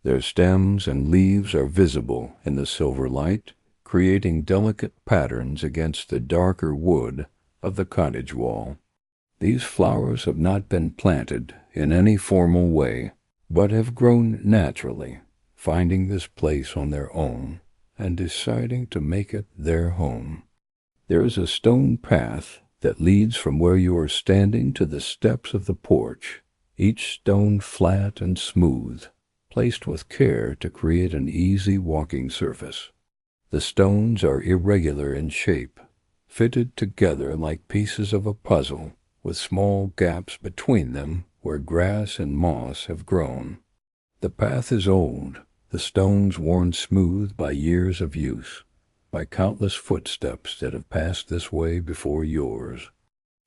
Their stems and leaves are visible in the silver light, creating delicate patterns against the darker wood of the cottage wall. These flowers have not been planted in any formal way, but have grown naturally, finding this place on their own and deciding to make it their home. There is a stone path that leads from where you are standing to the steps of the porch, each stone flat and smooth, placed with care to create an easy walking surface. The stones are irregular in shape, fitted together like pieces of a puzzle, with small gaps between them where grass and moss have grown. The path is old, the stones worn smooth by years of use, by countless footsteps that have passed this way before yours.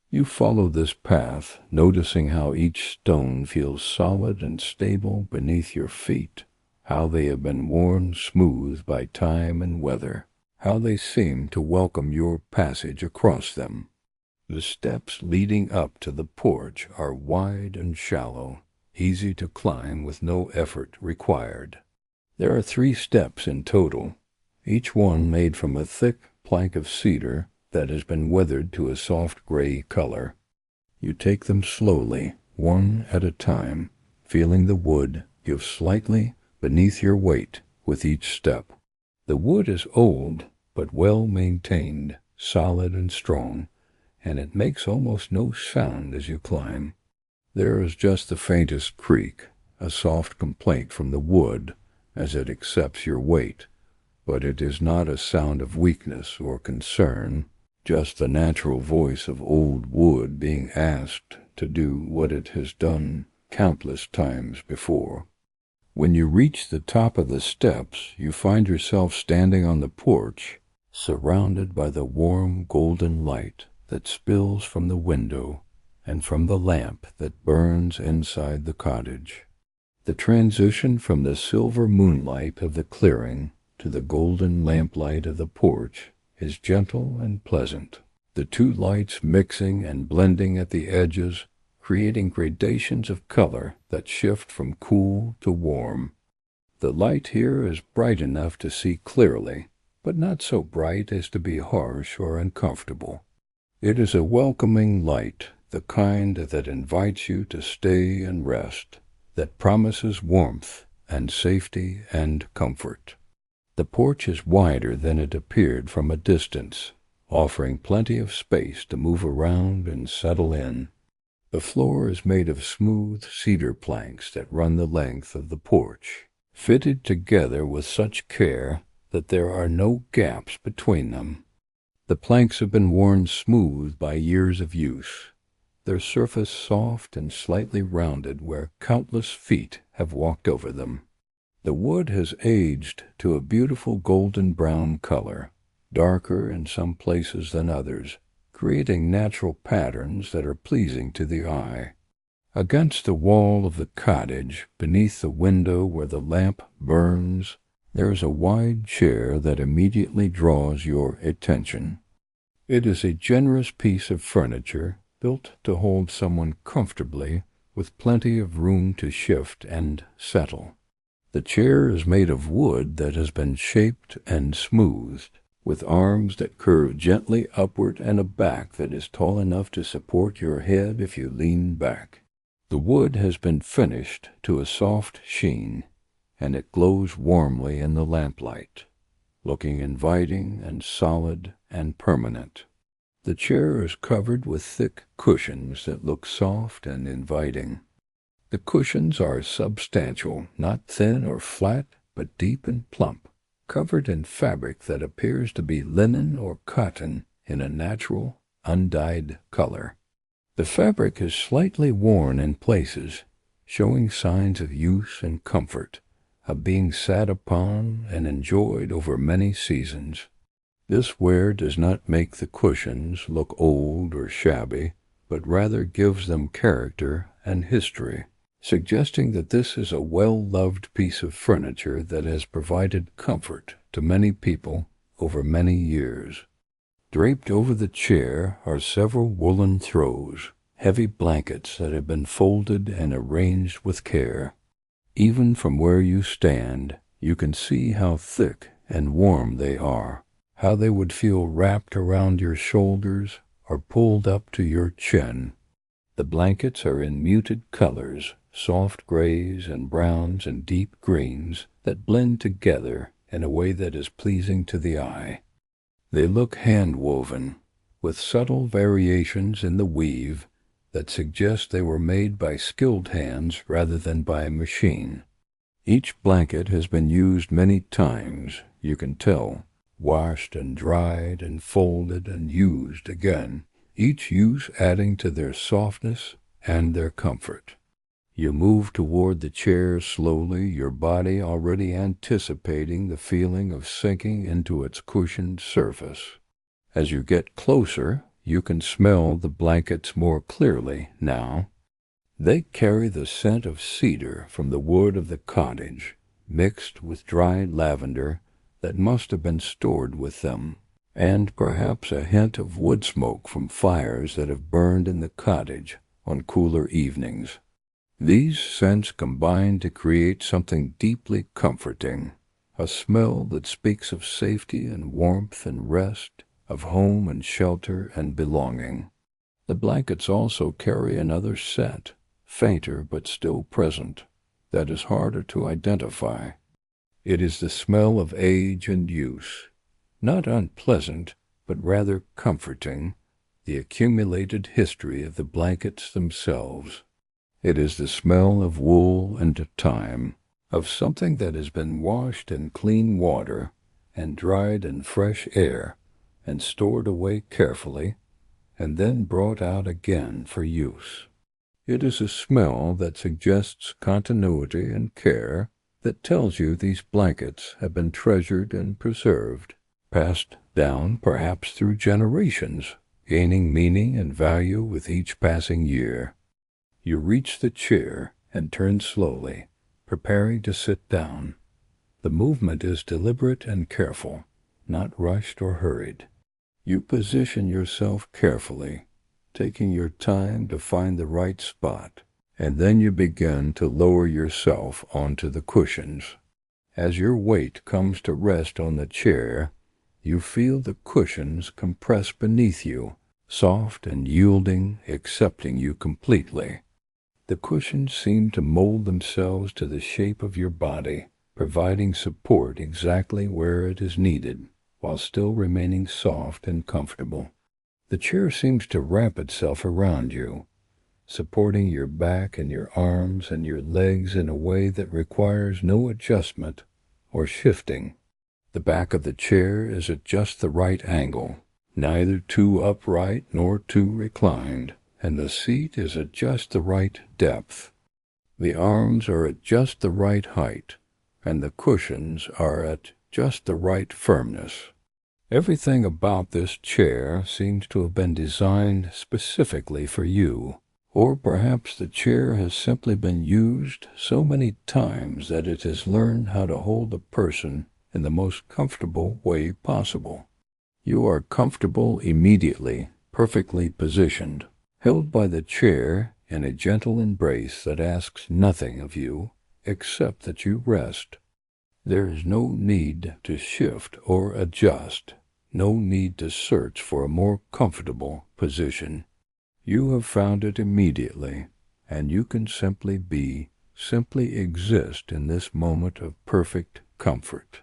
You follow this path, noticing how each stone feels solid and stable beneath your feet, how they have been worn smooth by time and weather, how they seem to welcome your passage across them. The steps leading up to the porch are wide and shallow, easy to climb with no effort required. There are 3 steps in total, each one made from a thick plank of cedar that has been weathered to a soft gray color. You take them slowly, one at a time, feeling the wood give slightly beneath your weight with each step. The wood is old, but well maintained, solid and strong, and it makes almost no sound as you climb. There is just the faintest creak, a soft complaint from the wood as it accepts your weight, but it is not a sound of weakness or concern, just the natural voice of old wood being asked to do what it has done countless times before. When you reach the top of the steps, you find yourself standing on the porch, surrounded by the warm golden light that spills from the window and from the lamp that burns inside the cottage. The transition from the silver moonlight of the clearing to the golden lamplight of the porch is gentle and pleasant, the 2 lights mixing and blending at the edges, creating gradations of color that shift from cool to warm. The light here is bright enough to see clearly, but not so bright as to be harsh or uncomfortable. It is a welcoming light, the kind that invites you to stay and rest, that promises warmth and safety and comfort. The porch is wider than it appeared from a distance, offering plenty of space to move around and settle in. The floor is made of smooth cedar planks that run the length of the porch, fitted together with such care that there are no gaps between them. The planks have been worn smooth by years of use, their surface soft and slightly rounded where countless feet have walked over them. The wood has aged to a beautiful golden brown color, darker in some places than others, creating natural patterns that are pleasing to the eye. Against the wall of the cottage, beneath the window where the lamp burns, there is a wide chair that immediately draws your attention. It is a generous piece of furniture built to hold someone comfortably, with plenty of room to shift and settle. The chair is made of wood that has been shaped and smoothed, with arms that curve gently upward and a back that is tall enough to support your head if you lean back. The wood has been finished to a soft sheen, and it glows warmly in the lamplight, looking inviting and solid and permanent. The chair is covered with thick cushions that look soft and inviting. The cushions are substantial, not thin or flat, but deep and plump, covered in fabric that appears to be linen or cotton in a natural, undyed color. The fabric is slightly worn in places, showing signs of use and comfort, of being sat upon and enjoyed over many seasons. This wear does not make the cushions look old or shabby, but rather gives them character and history, suggesting that this is a well-loved piece of furniture that has provided comfort to many people over many years. Draped over the chair are several woolen throws, heavy blankets that have been folded and arranged with care. Even from where you stand, you can see how thick and warm they are, how they would feel wrapped around your shoulders or pulled up to your chin. The blankets are in muted colors, soft grays and browns and deep greens that blend together in a way that is pleasing to the eye. They look hand-woven, with subtle variations in the weave that suggest they were made by skilled hands rather than by a machine. Each blanket has been used many times, you can tell, washed and dried and folded and used again, each use adding to their softness and their comfort. You move toward the chair slowly, your body already anticipating the feeling of sinking into its cushioned surface. As you get closer, you can smell the blankets more clearly now. They carry the scent of cedar from the wood of the cottage, mixed with dry lavender that must have been stored with them, and perhaps a hint of wood smoke from fires that have burned in the cottage on cooler evenings. These scents combine to create something deeply comforting, a smell that speaks of safety and warmth and rest, of home and shelter and belonging. The blankets also carry another scent, fainter but still present, that is harder to identify. It is the smell of age and use, not unpleasant, but rather comforting, the accumulated history of the blankets themselves. It is the smell of wool and time, of something that has been washed in clean water and dried in fresh air and stored away carefully and then brought out again for use. It is a smell that suggests continuity and care, that tells you these blankets have been treasured and preserved, passed down perhaps through generations, gaining meaning and value with each passing year. You reach the chair and turn slowly, preparing to sit down. The movement is deliberate and careful, not rushed or hurried. You position yourself carefully, taking your time to find the right spot, and then you begin to lower yourself onto the cushions. As your weight comes to rest on the chair, you feel the cushions compress beneath you, soft and yielding, accepting you completely. The cushions seem to mold themselves to the shape of your body, providing support exactly where it is needed, while still remaining soft and comfortable. The chair seems to wrap itself around you, supporting your back and your arms and your legs in a way that requires no adjustment or shifting. The back of the chair is at just the right angle, neither too upright nor too reclined, and the seat is at just the right depth. The arms are at just the right height, and the cushions are at just the right firmness. Everything about this chair seems to have been designed specifically for you, or perhaps the chair has simply been used so many times that it has learned how to hold a person in the most comfortable way possible. You are comfortable immediately, perfectly positioned, held by the chair in a gentle embrace that asks nothing of you except that you rest. There is no need to shift or adjust, no need to search for a more comfortable position. You have found it immediately, and you can simply be, simply exist in this moment of perfect comfort.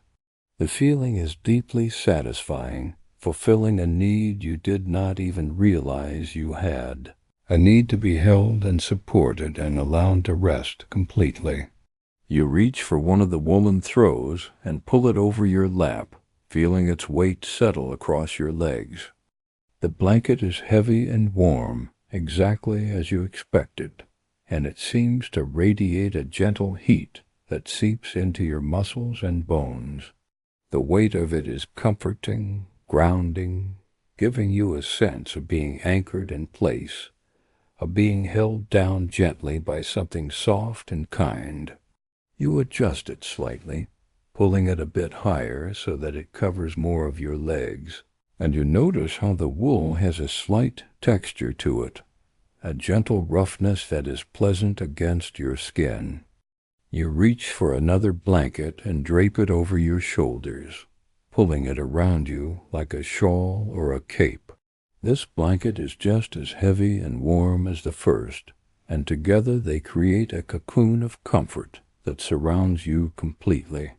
The feeling is deeply satisfying, fulfilling a need you did not even realize you had, a need to be held and supported and allowed to rest completely. You reach for one of the woolen throws and pull it over your lap, feeling its weight settle across your legs. The blanket is heavy and warm, exactly as you expected, and it seems to radiate a gentle heat that seeps into your muscles and bones. The weight of it is comforting, grounding, giving you a sense of being anchored in place, of being held down gently by something soft and kind. You adjust it slightly, pulling it a bit higher so that it covers more of your legs, and you notice how the wool has a slight texture to it, a gentle roughness that is pleasant against your skin. You reach for another blanket and drape it over your shoulders, pulling it around you like a shawl or a cape. This blanket is just as heavy and warm as the first, and together they create a cocoon of comfort that surrounds you completely.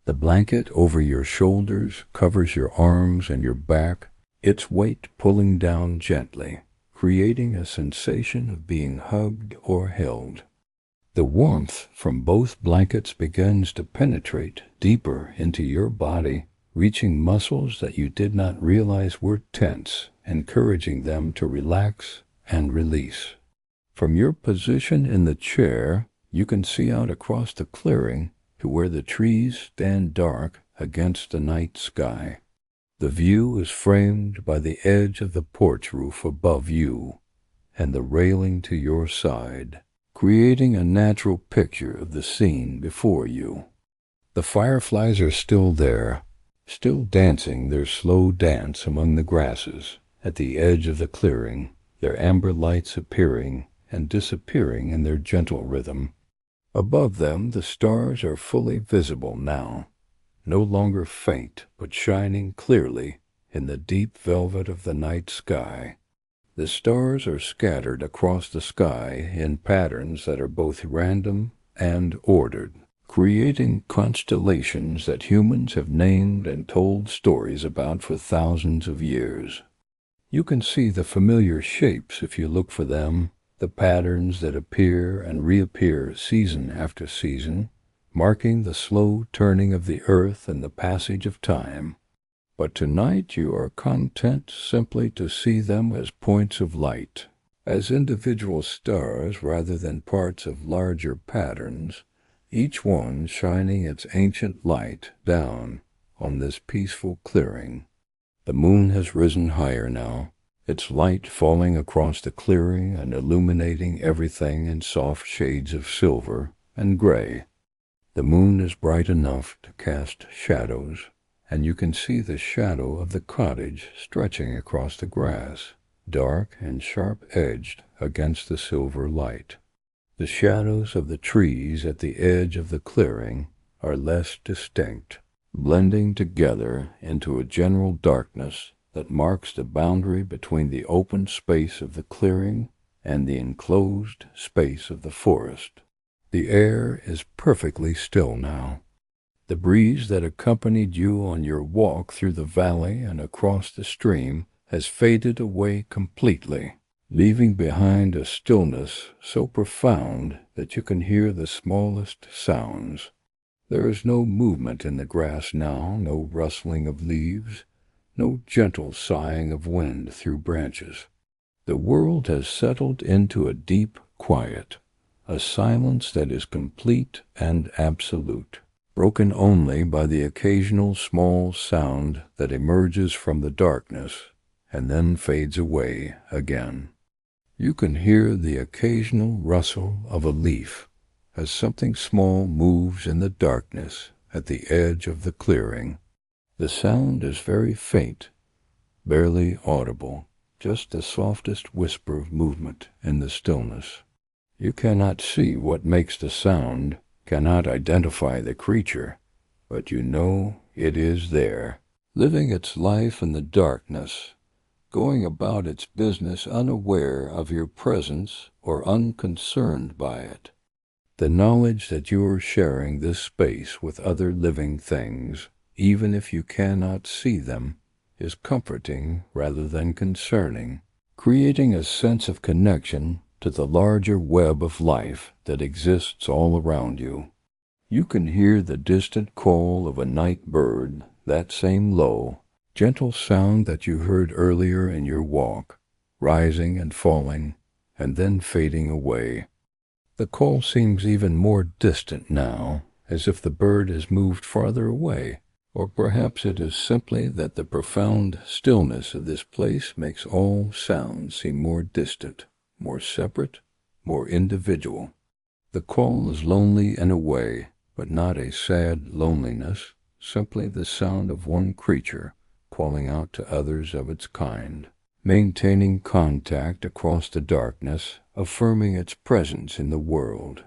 The blanket over your shoulders covers your arms and your back, its weight pulling down gently, creating a sensation of being hugged or held. The warmth from both blankets begins to penetrate deeper into your body, reaching muscles that you did not realize were tense, encouraging them to relax and release. From your position in the chair, you can see out across the clearing to where the trees stand dark against the night sky. The view is framed by the edge of the porch roof above you and the railing to your side, creating a natural picture of the scene before you. The fireflies are still there, still dancing their slow dance among the grasses at the edge of the clearing, their amber lights appearing and disappearing in their gentle rhythm. Above them the stars are fully visible now, no longer faint but shining clearly in the deep velvet of the night sky. The stars are scattered across the sky in patterns that are both random and ordered, creating constellations that humans have named and told stories about for thousands of years. You can see the familiar shapes if you look for them, the patterns that appear and reappear season after season, marking the slow turning of the earth and the passage of time. But tonight you are content simply to see them as points of light, as individual stars rather than parts of larger patterns, each one shining its ancient light down on this peaceful clearing. The moon has risen higher now, its light falling across the clearing and illuminating everything in soft shades of silver and gray. The moon is bright enough to cast shadows, and you can see the shadow of the cottage stretching across the grass, dark and sharp-edged against the silver light. The shadows of the trees at the edge of the clearing are less distinct, blending together into a general darkness that marks the boundary between the open space of the clearing and the enclosed space of the forest. The air is perfectly still now. The breeze that accompanied you on your walk through the valley and across the stream has faded away completely, leaving behind a stillness so profound that you can hear the smallest sounds. There is no movement in the grass now, no rustling of leaves, no gentle sighing of wind through branches. The world has settled into a deep quiet, a silence that is complete and absolute, broken only by the occasional small sound that emerges from the darkness and then fades away again. You can hear the occasional rustle of a leaf as something small moves in the darkness at the edge of the clearing. The sound is very faint, barely audible, just the softest whisper of movement in the stillness. You cannot see what makes the sound, cannot identify the creature, but you know it is there, living its life in the darkness, going about its business unaware of your presence or unconcerned by it. The knowledge that you are sharing this space with other living things, even if you cannot see them, is comforting rather than concerning, creating a sense of connection to the larger web of life that exists all around you. You can hear the distant call of a night bird, that same low, gentle sound that you heard earlier in your walk, rising and falling, and then fading away. The call seems even more distant now, as if the bird has moved farther away, or perhaps it is simply that the profound stillness of this place makes all sounds seem more distant, more separate, more individual. The call is lonely in a way, but not a sad loneliness, simply the sound of one creature calling out to others of its kind, maintaining contact across the darkness, affirming its presence in the world.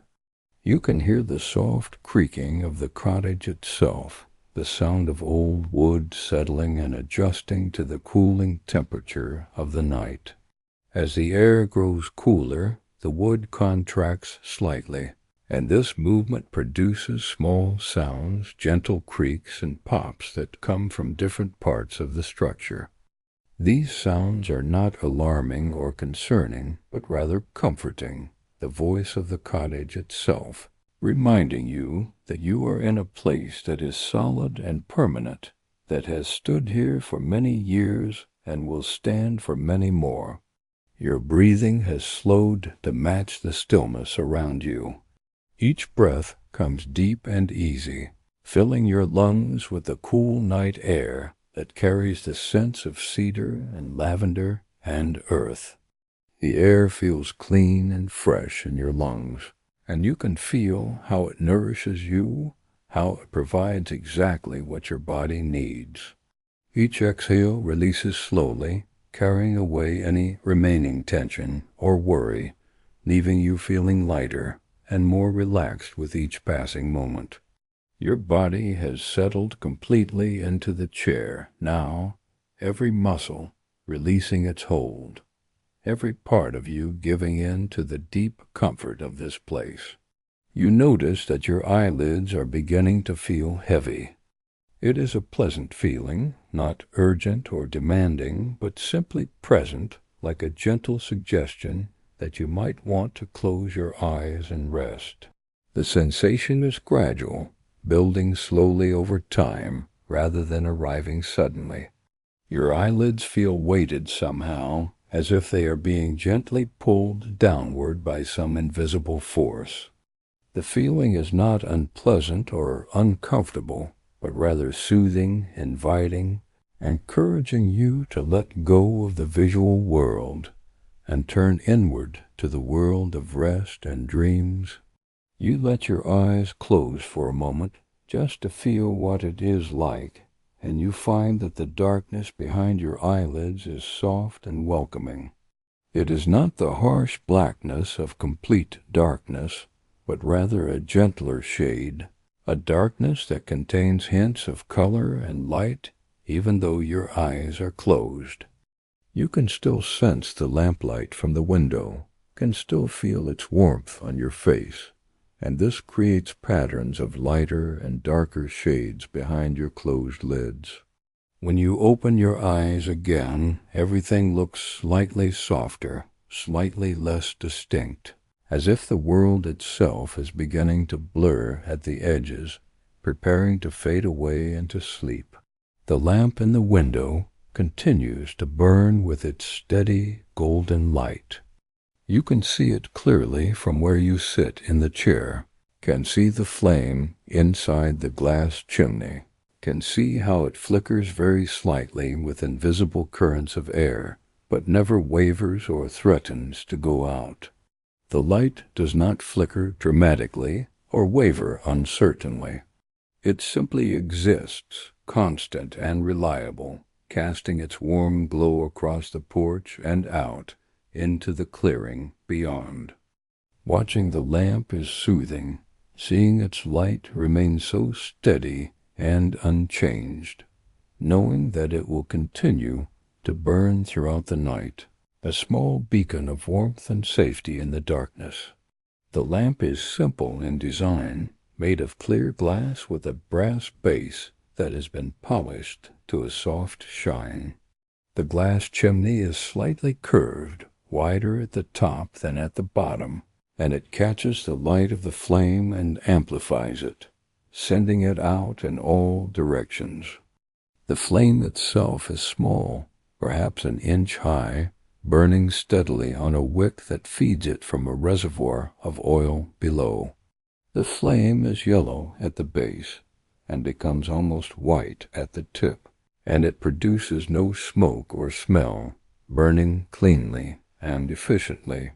You can hear the soft creaking of the cottage itself, the sound of old wood settling and adjusting to the cooling temperature of the night. As the air grows cooler, the wood contracts slightly, and this movement produces small sounds, gentle creaks and pops that come from different parts of the structure. These sounds are not alarming or concerning, but rather comforting, the voice of the cottage itself, reminding you that you are in a place that is solid and permanent, that has stood here for many years and will stand for many more. Your breathing has slowed to match the stillness around you. Each breath comes deep and easy, filling your lungs with the cool night air that carries the scents of cedar and lavender and earth. The air feels clean and fresh in your lungs, and you can feel how it nourishes you, how it provides exactly what your body needs. Each exhale releases slowly, carrying away any remaining tension or worry, leaving you feeling lighter and more relaxed with each passing moment. Your body has settled completely into the chair now, every muscle releasing its hold, every part of you giving in to the deep comfort of this place. You notice that your eyelids are beginning to feel heavy. It is a pleasant feeling, not urgent or demanding, but simply present, like a gentle suggestion that you might want to close your eyes and rest. The sensation is gradual, building slowly over time rather than arriving suddenly. Your eyelids feel weighted somehow, as if they are being gently pulled downward by some invisible force. The feeling is not unpleasant or uncomfortable, but rather soothing, inviting, encouraging you to let go of the visual world and turn inward to the world of rest and dreams. You let your eyes close for a moment just to feel what it is like, and you find that the darkness behind your eyelids is soft and welcoming. It is not the harsh blackness of complete darkness, but rather a gentler shade, a darkness that contains hints of color and light even though your eyes are closed. You can still sense the lamplight from the window, can still feel its warmth on your face, and this creates patterns of lighter and darker shades behind your closed lids. When you open your eyes again, everything looks slightly softer, slightly less distinct, as if the world itself is beginning to blur at the edges, preparing to fade away into sleep. The lamp in the window continues to burn with its steady golden light. You can see it clearly from where you sit in the chair, can see the flame inside the glass chimney, can see how it flickers very slightly with invisible currents of air, but never wavers or threatens to go out. The light does not flicker dramatically or waver uncertainly. It simply exists, constant and reliable, casting its warm glow across the porch and out into the clearing beyond. Watching the lamp is soothing, seeing its light remain so steady and unchanged, knowing that it will continue to burn throughout the night, a small beacon of warmth and safety in the darkness. The lamp is simple in design, made of clear glass with a brass base that has been polished to a soft shine. The glass chimney is slightly curved, wider at the top than at the bottom, and it catches the light of the flame and amplifies it, sending it out in all directions. The flame itself is small, perhaps an inch high, burning steadily on a wick that feeds it from a reservoir of oil below. The flame is yellow at the base and becomes almost white at the tip, and it produces no smoke or smell, burning cleanly and efficiently.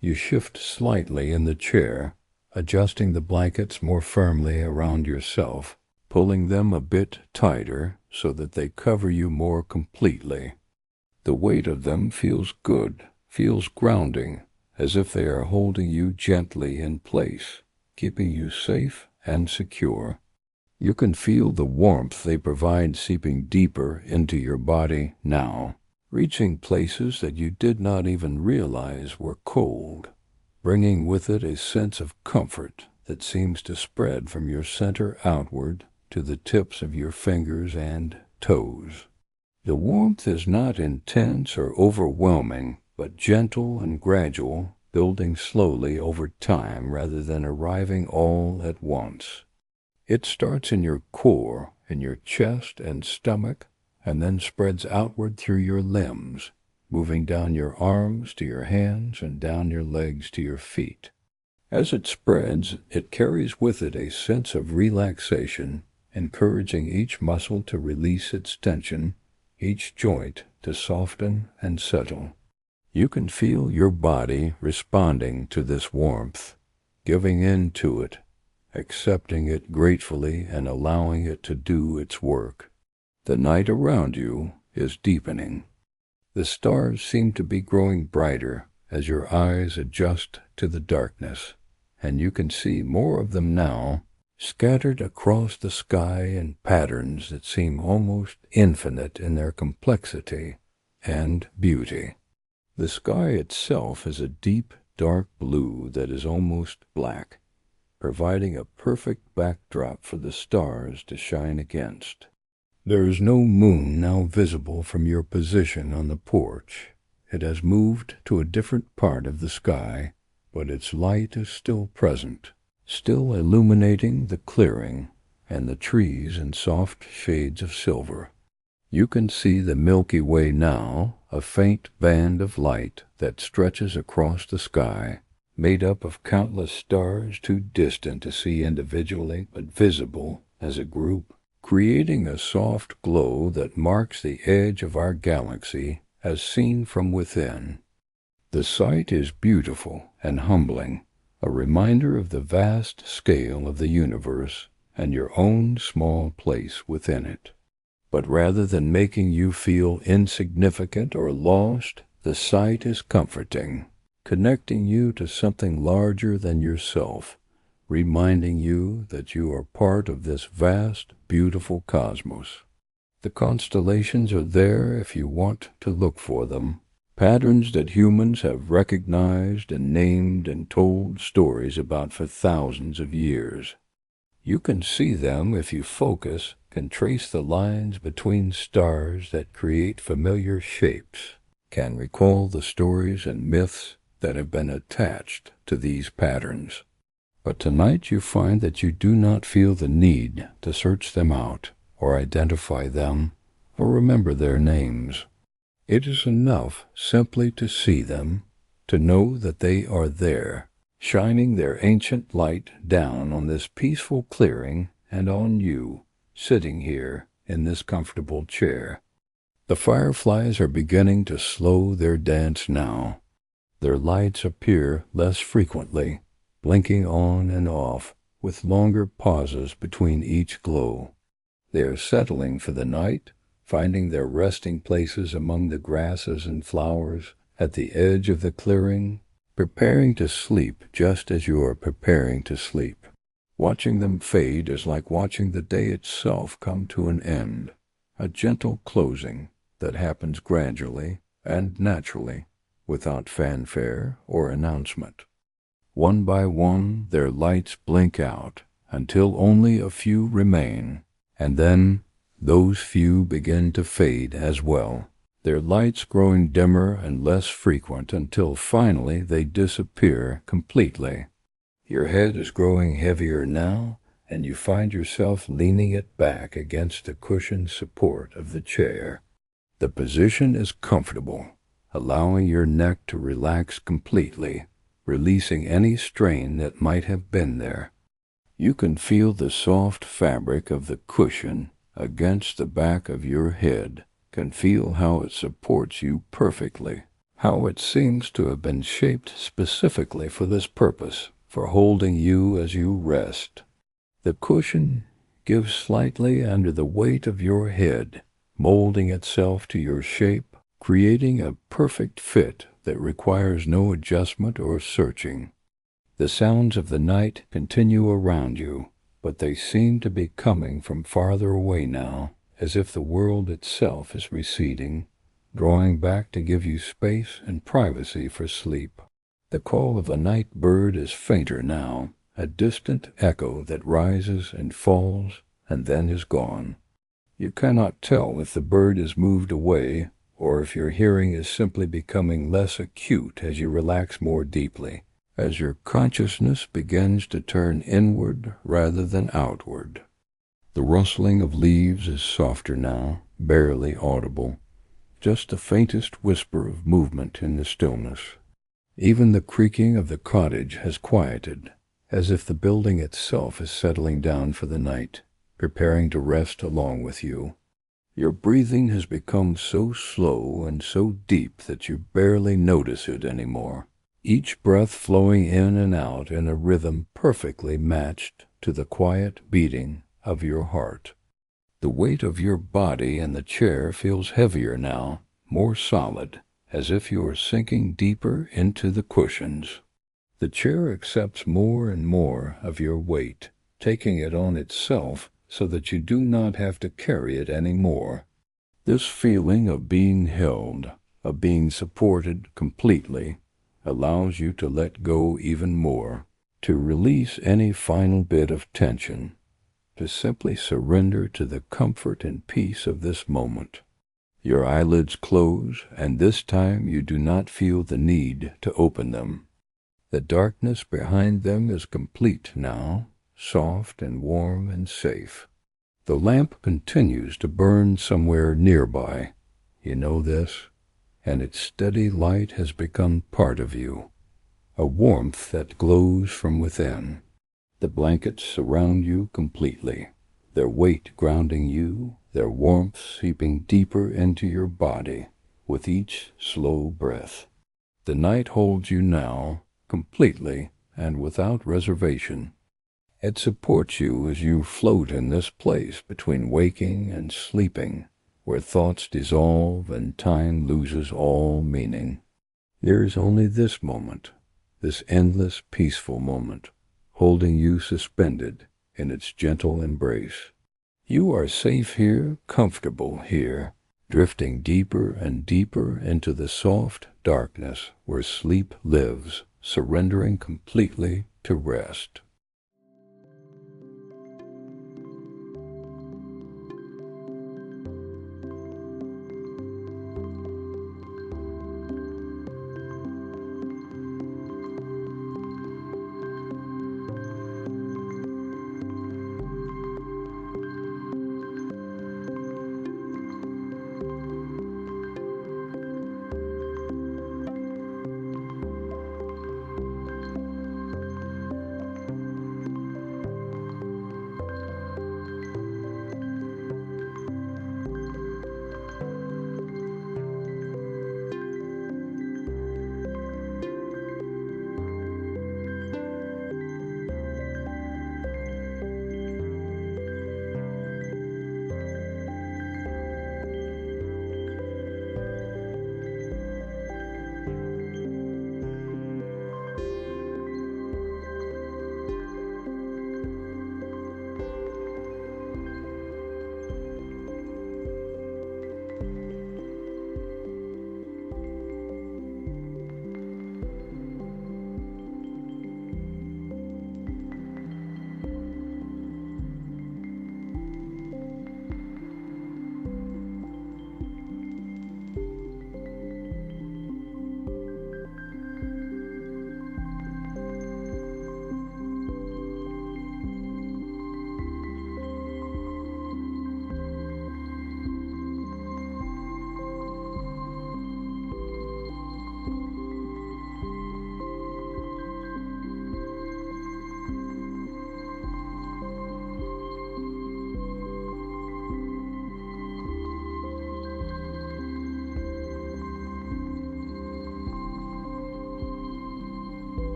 You shift slightly in the chair, adjusting the blankets more firmly around yourself, pulling them a bit tighter so that they cover you more completely. The weight of them feels good, feels grounding, as if they are holding you gently in place, keeping you safe and secure. You can feel the warmth they provide seeping deeper into your body now, reaching places that you did not even realize were cold, bringing with it a sense of comfort that seems to spread from your center outward to the tips of your fingers and toes. The warmth is not intense or overwhelming, but gentle and gradual, building slowly over time rather than arriving all at once. It starts in your core, in your chest and stomach, and then spreads outward through your limbs, moving down your arms to your hands and down your legs to your feet. As it spreads, it carries with it a sense of relaxation, encouraging each muscle to release its tension, each joint to soften and settle. You can feel your body responding to this warmth, giving in to it, accepting it gratefully and allowing it to do its work. The night around you is deepening. The stars seem to be growing brighter as your eyes adjust to the darkness, and you can see more of them now, scattered across the sky in patterns that seem almost infinite in their complexity and beauty. The sky itself is a deep, dark blue that is almost black, providing a perfect backdrop for the stars to shine against. There is no moon now visible from your position on the porch. It has moved to a different part of the sky, but its light is still present, still illuminating the clearing and the trees in soft shades of silver. You can see the Milky Way now, a faint band of light that stretches across the sky, made up of countless stars too distant to see individually but visible as a group, creating a soft glow that marks the edge of our galaxy as seen from within. The sight is beautiful and humbling, a reminder of the vast scale of the universe and your own small place within it. But rather than making you feel insignificant or lost, the sight is comforting, connecting you to something larger than yourself, reminding you that you are part of this vast, beautiful cosmos. The constellations are there if you want to look for them, patterns that humans have recognized and named and told stories about for thousands of years. You can see them if you focus, can trace the lines between stars that create familiar shapes, can recall the stories and myths that have been attached to these patterns. But tonight you find that you do not feel the need to search them out, or identify them, or remember their names. It is enough simply to see them, to know that they are there, shining their ancient light down on this peaceful clearing and on you, sitting here in this comfortable chair. The fireflies are beginning to slow their dance now. Their lights appear less frequently, blinking on and off, with longer pauses between each glow. They are settling for the night, finding their resting places among the grasses and flowers at the edge of the clearing, preparing to sleep just as you are preparing to sleep. Watching them fade is like watching the day itself come to an end, a gentle closing that happens gradually and naturally, without fanfare or announcement. One by one their lights blink out until only a few remain, and then those few begin to fade as well, their lights growing dimmer and less frequent until finally they disappear completely. Your head is growing heavier now, and you find yourself leaning it back against the cushioned support of the chair. The position is comfortable, allowing your neck to relax completely, releasing any strain that might have been there. You can feel the soft fabric of the cushion against the back of your head, can feel how it supports you perfectly, how it seems to have been shaped specifically for this purpose, for holding you as you rest. The cushion gives slightly under the weight of your head, molding itself to your shape, creating a perfect fit that requires no adjustment or searching. The sounds of the night continue around you, but they seem to be coming from farther away now, as if the world itself is receding, drawing back to give you space and privacy for sleep. The call of the night bird is fainter now, a distant echo that rises and falls and then is gone. You cannot tell if the bird is moved away or if your hearing is simply becoming less acute as you relax more deeply, as your consciousness begins to turn inward rather than outward. The rustling of leaves is softer now, barely audible, just the faintest whisper of movement in the stillness. Even the creaking of the cottage has quieted, as if the building itself is settling down for the night, preparing to rest along with you. Your breathing has become so slow and so deep that you barely notice it anymore, each breath flowing in and out in a rhythm perfectly matched to the quiet beating of your heart. The weight of your body in the chair feels heavier now, more solid, as if you are sinking deeper into the cushions. The chair accepts more and more of your weight, taking it on itself so that you do not have to carry it anymore. This feeling of being held, of being supported completely, allows you to let go even more, to release any final bit of tension, to simply surrender to the comfort and peace of this moment. Your eyelids close, and this time you do not feel the need to open them. The darkness behind them is complete now, soft and warm and safe. The lamp continues to burn somewhere nearby. You know this, and its steady light has become part of you, a warmth that glows from within. The blankets surround you completely, their weight grounding you, their warmth seeping deeper into your body with each slow breath. The night holds you now, completely and without reservation. It supports you as you float in this place between waking and sleeping, where thoughts dissolve and time loses all meaning. There is only this moment, this endless, peaceful moment, holding you suspended in its gentle embrace. You are safe here, comfortable here, drifting deeper and deeper into the soft darkness where sleep lives, surrendering completely to rest.